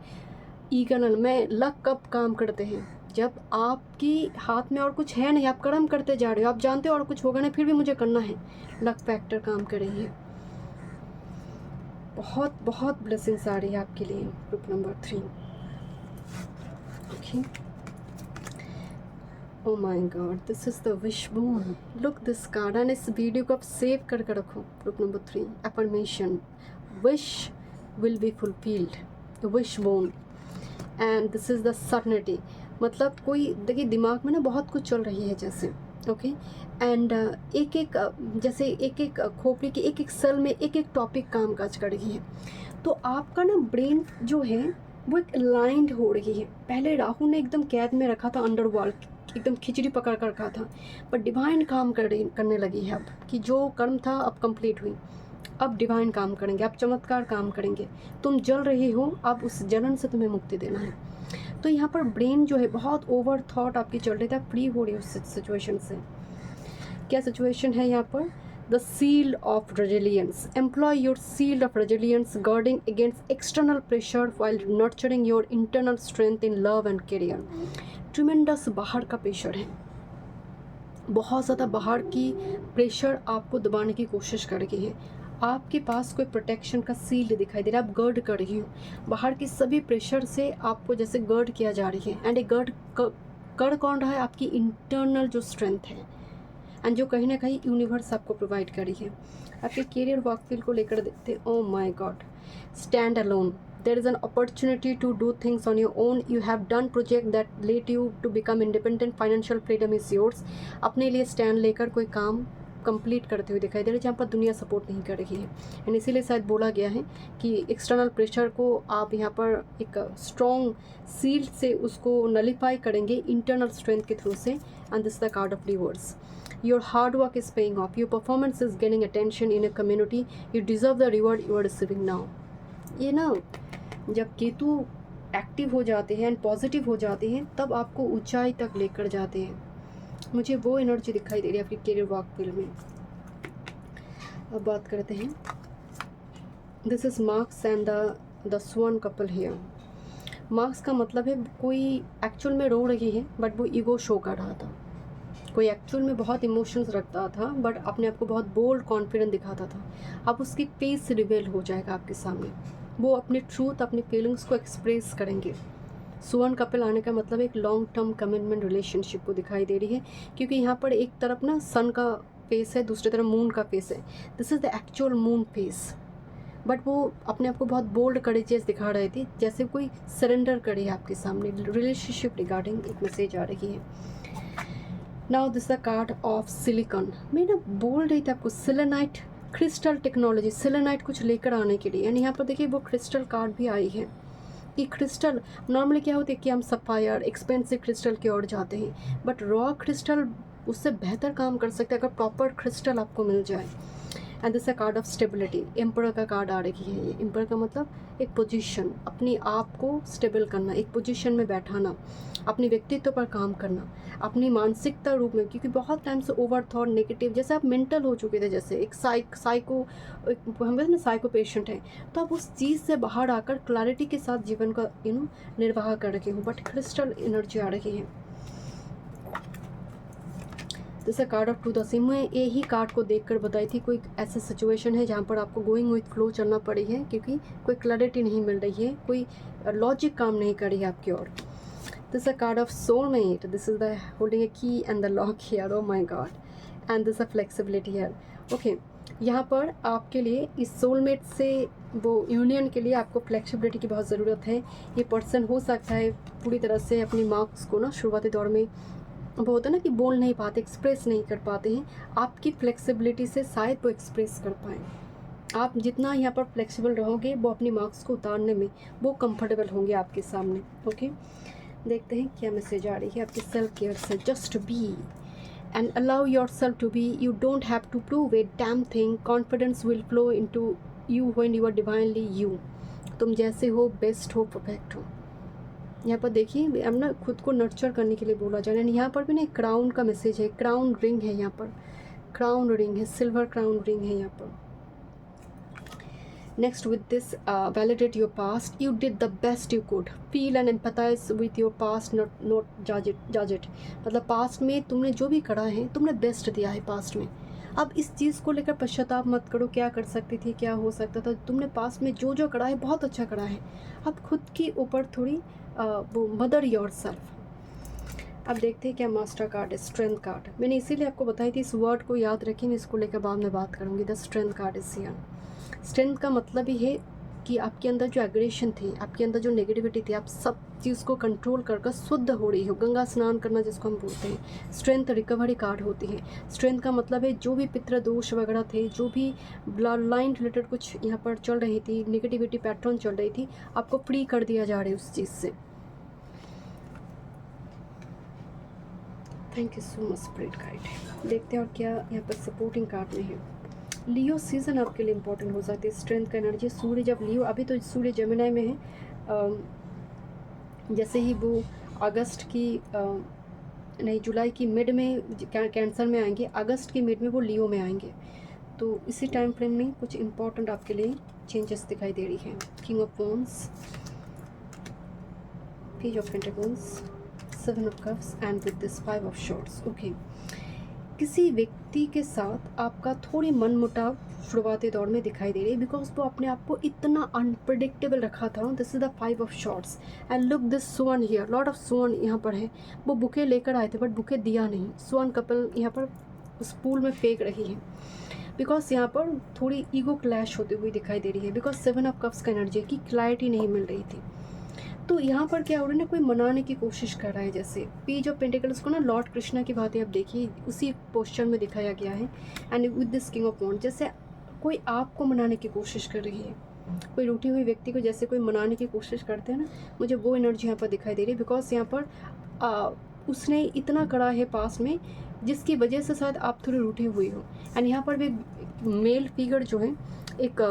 Eagle में लक कब काम करते हैं, जब आपकी हाथ में और कुछ है नहीं, आप कर्म करते जा रहे हो, आप जानते हो और कुछ होगा नहीं, फिर भी मुझे करना है। लक फैक्टर काम कर रही है। बहुत बहुत ब्लेसिंग्स आ रही है आपके लिए group number 3। Okay. Oh my God, this is the wishbone. Look this card and इस वीडियो को आप सेव करके रखो। Group number 3, affirmation, wish will be fulfilled, the wishbone, and this is the certainty। मतलब कोई देखिए दिमाग में ना बहुत कुछ चल रही है जैसे, ओके, एंड एक एक जैसे एक एक खोपड़ी की एक एक सेल में एक एक टॉपिक काम काज कर रही है। तो आपका ना ब्रेन जो है वो एक अलाइंड हो रही है। पहले राहु ने एकदम कैद में रखा था, अंडरवर्ल्ड एकदम खिचड़ी पकड़ कर रखा था, पर डिवाइन काम करने लगी है अब, कि जो कर्म था अब कंप्लीट हुई, अब डिवाइन काम करेंगे, अब चमत्कार काम करेंगे। तुम जल रही हो, अब उस जलन से तुम्हें मुक्ति देना है। तो यहाँ पर ब्रेन जो है बहुत ओवर थॉट आपकी चल रही था, फ्री हो रही है उस सिचुएशन से। क्या सिचुएशन है यहाँ पर? The shield of resilience. Employ your shield of resilience, guarding against external pressure while nurturing your internal strength in love and career. Tremendous बाहर का प्रेशर है, बहुत ज़्यादा बाहर की प्रेशर आपको दबाने की कोशिश कर रही है। आपके पास कोई प्रोटेक्शन का सील्ड दिखाई दे रहा है, आप गर्ड कर रही हो। बाहर की सभी प्रेशर से आपको जैसे गर्ड किया जा रही है। एंड ये गर्ड कर कौन रहा है? आपकी इंटरनल जो स्ट्रेंथ है, एंड जो कहीं ना कहीं यूनिवर्स आपको प्रोवाइड करी है। आपके करियर वर्क फील्ड को लेकर देखते हैं, ओ my God, stand alone, there is an opportunity to do things on your own, you have done project that led you to become independent, financial freedom is yours। अपने लिए stand लेकर कोई काम complete करते हुए दिखाई दे रहे हैं जहाँ पर दुनिया सपोर्ट नहीं कर रही है, एंड इसीलिए शायद बोला गया है कि एक्सटर्नल प्रेशर को आप यहाँ पर एक स्ट्रॉन्ग सील्ड से उसको नलीफाई करेंगे इंटरनल स्ट्रेंथ के थ्रू से। And this the card of reverse, your hard work is paying off, your performance is gaining attention in a community, you deserve the reward you are receiving now. ये ना जब Ketu active हो जाते हैं and positive हो जाते हैं तब आपको ऊंचाई तक लेकर जाते हैं, मुझे वो एनर्जी दिखाई दे रही है आपकी करियर वर्क फील्ड में। अब बात करते हैं, this is marks and the swan couple here. Marks का मतलब है कोई एक्चुअल में रो रही है बट वो ईगो शो कर रहा था, कोई एक्चुअल में बहुत इमोशंस रखता था बट अपने आप को बहुत बोल्ड कॉन्फिडेंट दिखाता था। अब उसकी फेस रिवेल हो जाएगा आपके सामने, वो अपनी ट्रूथ अपनी फीलिंग्स को एक्सप्रेस करेंगे। सुवन कपल आने का मतलब एक लॉन्ग टर्म कमिटमेंट रिलेशनशिप को दिखाई दे रही है, क्योंकि यहाँ पर एक तरफ ना सन का फेस है, दूसरी तरफ मून का फेस है। This is the actual moon face, but वो अपने आप को बहुत बोल्ड करेजियस दिखा रहे थे, जैसे कोई सरेंडर करे आपके सामने। रिलेशनशिप रिगार्डिंग एक मैसेज आ रही है। Now this the card of silicon. मैं ना बोल रही थी आपको सिलेनाइट क्रिस्टल टेक्नोलॉजी, सिलेनाइट कुछ लेकर आने के लिए, यानी यहाँ पर देखिए वो क्रिस्टल कार्ड भी आई है कि क्रिस्टल नॉर्मली क्या होती है कि हम सफ़ायर एक्सपेंसिव क्रिस्टल की ओर जाते हैं, बट रॉ क्रिस्टल उससे बेहतर काम कर सकते हैं अगर प्रॉपर क्रिस्टल आपको मिल जाए। And this a card of stability, emperor का कार्ड आ रही है। ये एम्पर का मतलब एक पोजीशन, अपनी आप को स्टेबल करना, एक पोजीशन में बैठाना, अपने व्यक्तित्व पर काम करना, अपनी मानसिकता रूप में, क्योंकि बहुत टाइम से ओवर थॉट नेगेटिव, जैसे आप मेंटल हो चुके थे, जैसे एक साइको हम कहते हैं ना साइको पेशेंट है, तो आप उस चीज़ से बाहर आकर क्लैरिटी के साथ जीवन का निर्वाह कर रहे हो। बट क्रिस्टल एनर्जी आ रही है। जैसे कार्ड ऑफ 2000, मैं यही कार्ड को देखकर बताई थी कोई ऐसी सिचुएशन है जहाँ पर आपको गोइंग विथ फ्लो चलना पड़ी है, क्योंकि कोई क्लैरिटी नहीं मिल रही है, कोई लॉजिक काम नहीं कर रही है आपकी ओर। This a card of soulmate, this is the holding a key and the lock here, oh my god, and this a flexibility here. Okay, यहाँ पर आपके लिए इस सोलमेट से वो यूनियन के लिए आपको फ्लेक्सिबिलिटी की बहुत ज़रूरत है। ये पर्सन हो सकता है पूरी तरह से अपनी मार्क्स को ना शुरुआती दौर में वो होता है ना कि बोल नहीं पाते, एक्सप्रेस नहीं कर पाते हैं, आपकी फ्लेक्सिबिलिटी से शायद वो एक्सप्रेस कर पाएँ। आप जितना यहाँ पर फ्लेक्सिबल रहोगे वो अपनी मार्क्स को उतारने में वो कंफर्टेबल होंगे आपके सामने। ओके, देखते हैं क्या मैसेज आ रही है आपके सेल्फ केयर से। Just be and allow yourself to be, you don't have to prove a damn thing, confidence will flow into you when you are divinely you. तुम जैसे हो, बेस्ट हो, परफेक्ट हो। यहाँ पर देखिए अब ना खुद को नर्चर करने के लिए बोला जा रहा है। यहाँ पर भी ना एक क्राउन का मैसेज है, क्राउन रिंग है, यहाँ पर क्राउन रिंग है, सिल्वर क्राउन रिंग है यहाँ पर। Next with this validate your past, you did the best you could, feel and empathise with your past, not जज इट। मतलब पास्ट में तुमने जो भी करा है तुमने बेस्ट दिया है पास्ट में। अब इस चीज़ को लेकर पश्चाताप मत करो, क्या कर सकती थी, क्या हो सकता था, तुमने पास्ट में जो जो करा है बहुत अच्छा करा है। अब खुद के ऊपर थोड़ी वो मदर योर सेल्फ। अब देखते हैं क्या मास्टर कार्ड है, स्ट्रेंथ कार्ड। मैंने इसीलिए आपको बताई थी, इस वर्ड को याद रखिए, मैं इसको लेकर बाद में बात करूँगी। The strength card is here. Strength का मतलब ही है कि आपके अंदर जो एग्रेशन थी, आपके अंदर जो नेगेटिविटी थी, आप सब चीज़ को कंट्रोल कर शुद्ध हो रही हो, गंगा स्नान करना जिसको हम बोलते हैं। स्ट्रेंथ रिकवरी कार्ड होती है। स्ट्रेंथ का मतलब है जो भी पितृ दोष वगैरह थे, जो भी ब्लड लाइन रिलेटेड कुछ यहाँ पर चल रही थी, नेगेटिविटी पैटर्न चल रही थी, आपको फ्री कर दिया जा रहा है उस चीज़ से। Thank you so much spirit guide. देखते हैं और क्या यहाँ पर सपोर्टिंग कार्ड में है। लियो सीजन आपके लिए इंपॉर्टेंट हो सकती है। स्ट्रेंथ का एनर्जी, सूर्य जब लियो, अभी तो सूर्य जेमिनी में है, जैसे ही वो अगस्त की नहीं जुलाई की मिड में कैंसर में आएंगे, अगस्त की मिड में वो लियो में आएंगे, तो इसी टाइम फ्रेम में कुछ इंपॉर्टेंट आपके लिए चेंजेस दिखाई दे रही हैं। King of wands, page of pentacles, seven of cups and with this five of swords. Okay, किसी व्यक्ति के साथ आपका थोड़ी मनमुटाव शुरुआती दौर में दिखाई दे रही है, बिकॉज वो अपने आप को इतना अनप्रडिक्टेबल रखा था। This is the five of shorts and look this स्वर्ण हियर, लॉट ऑफ स्वर्ण यहाँ पर है। वो बुके लेकर आए थे बट बुके दिया नहीं। स्वर्ण कपल यहाँ पर उस पूल में फेंक रही है, बिकॉज यहाँ पर थोड़ी ईगो क्लैश होती हुई दिखाई दे रही है, बिकॉज 7 ऑफ कप्स का एनर्जी की क्लैरिटी नहीं मिल रही थी। तो यहाँ पर क्या हो रहा है ना, कोई मनाने की कोशिश कर रहा है। जैसे पेज ऑफ पेंटिकल्स को ना लॉर्ड कृष्णा की बातें आप देखिए उसी पोस्चर में दिखाया गया है, and with this king of wands, जैसे कोई आपको मनाने की कोशिश कर रही है, कोई रूठी हुई व्यक्ति को जैसे कोई मनाने की कोशिश करते हैं ना, मुझे वो एनर्जी यहाँ पर दिखाई दे रही है। बिकॉज यहाँ पर उसने इतना करा है पास में जिसकी वजह से शायद आप थोड़ी रूठी हुई हो। एंड यहाँ पर भी मेल फिगर जो है एक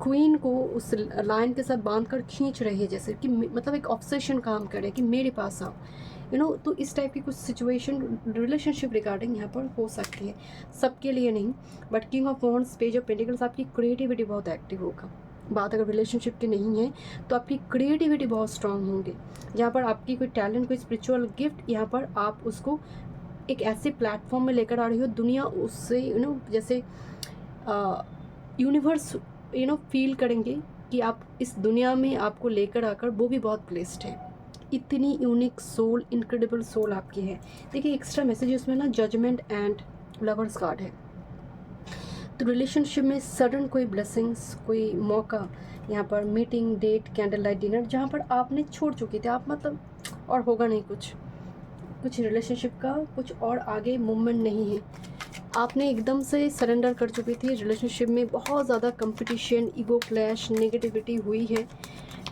क्वीन को उस लाइन के साथ बांधकर खींच रही है, जैसे कि मतलब एक ऑब्सेशन काम करे कि मेरे पास आओ, यू नो। तो इस टाइप की कुछ सिचुएशन रिलेशनशिप रिगार्डिंग यहाँ पर हो सकती है, सबके लिए नहीं। But king of wands, page of pentacles, आपकी क्रिएटिविटी बहुत एक्टिव होगा। बात अगर रिलेशनशिप की नहीं है तो आपकी क्रिएटिविटी बहुत स्ट्रांग होंगी। जहाँ पर आपकी कोई टैलेंट, कोई स्पिरिचुअल गिफ्ट, यहाँ पर आप उसको एक ऐसे प्लेटफॉर्म में लेकर आ रही हो, दुनिया उससे यू नो जैसे यूनिवर्स यू नो फील करेंगे कि आप इस दुनिया में आपको लेकर आकर वो भी बहुत ब्लेस्ड है। इतनी यूनिक सोल, इनक्रेडिबल सोल आपकी है। देखिए एक्स्ट्रा मैसेज उसमें ना जजमेंट एंड लवर्स कार्ड है। तो रिलेशनशिप में सडन कोई ब्लेसिंग्स, कोई मौका, यहाँ पर meeting, date, candle light dinner, जहाँ पर आपने छोड़ चुकी थी आप, मतलब और होगा नहीं कुछ रिलेशनशिप का कुछ और आगे मूवमेंट नहीं है। आपने एकदम से सरेंडर कर चुकी थी रिलेशनशिप में, बहुत ज़्यादा कंपटीशन, ईगो क्लैश, नेगेटिविटी हुई है,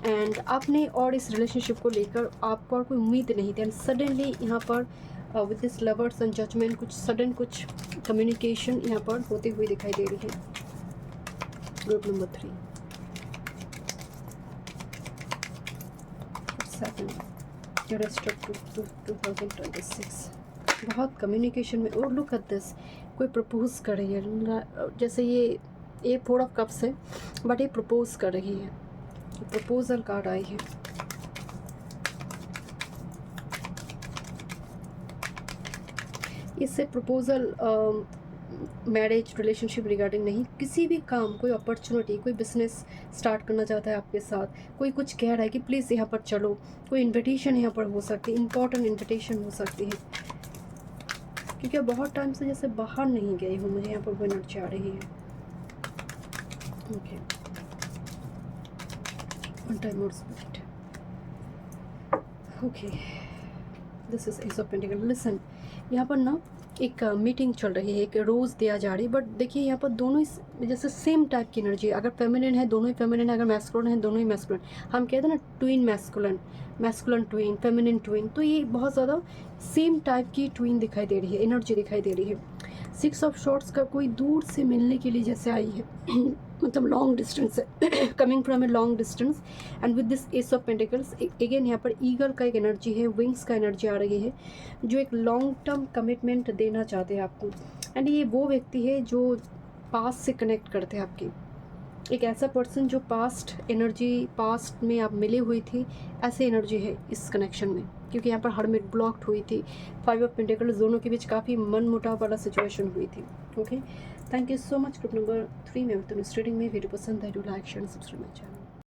एंड आपने और इस रिलेशनशिप को लेकर आपको और कोई उम्मीद नहीं थी। एंड सडनली यहाँ पर with this lovers and judgement कुछ सडन कुछ कम्युनिकेशन यहाँ पर होती हुई दिखाई दे रही है। ग्रुप नंबर 3 रेस्ट ऑफ 2026 बहुत कम्युनिकेशन में। और लुक एट दिस, कोई प्रपोज कर रही है, जैसे ये 4 ऑफ कप्स है बट ये प्रपोज कर रही है, प्रपोजल कार्ड आई है। इससे प्रपोजल मैरिज, रिलेशनशिप रिगार्डिंग नहीं, किसी भी काम, कोई अपॉर्चुनिटी, कोई बिजनेस स्टार्ट करना चाहता है आपके साथ, कोई कुछ कह रहा है कि प्लीज़ यहाँ पर चलो, कोई इनविटेशन यहाँ पर हो सकती है, इम्पॉर्टेंट इनविटेशन हो सकती है, क्योंकि बहुत टाइम से जैसे बाहर नहीं गई हूँ, मुझे यहाँ पर वो एनर्जी आ रही है। Okay, one time more spirit. Okay, this is S of pentacle. Listen, यहाँ पर ना एक मीटिंग चल रही है, एक रोज़ दिया जा रही है, बट देखिए यहाँ पर दोनों ही जैसे सेम टाइप की एनर्जी, अगर फेमिनिन है दोनों ही फेमिनिन है, अगर मैस्कुलिन है दोनों ही मैस्कुलिन। हम कहते हैं ना twin masculine, masculine twin, feminine twin, तो ये बहुत ज़्यादा सेम टाइप की ट्विन दिखाई दे रही है, एनर्जी दिखाई दे रही है। 6 ऑफ शॉर्ट्स का कोई दूर से मिलने के लिए जैसे आई है मतलब लॉन्ग डिस्टेंस है, coming from a long distance. And with this S of pentacles, again यहाँ पर ईगल का एक एनर्जी है, विंग्स का एनर्जी आ रही है, जो एक लॉन्ग टर्म कमिटमेंट देना चाहते हैं आपको। एंड ये वो व्यक्ति है जो पास्ट से कनेक्ट करते हैं आपकी, एक ऐसा पर्सन जो पास्ट एनर्जी, पास्ट में आप मिली हुई थी, ऐसे एनर्जी है इस कनेक्शन में, क्योंकि यहाँ पर हरमिट ब्लॉक्ड हुई थी। 5 ऑफ पेंटिकल्स, दोनों के बीच काफ़ी मन मुटाव वाला सिचुएशन हुई थी। Okay, thank you so much. Group number 3 में रीडिंग में वीडियो पसंद है, do like share subscribe my channel.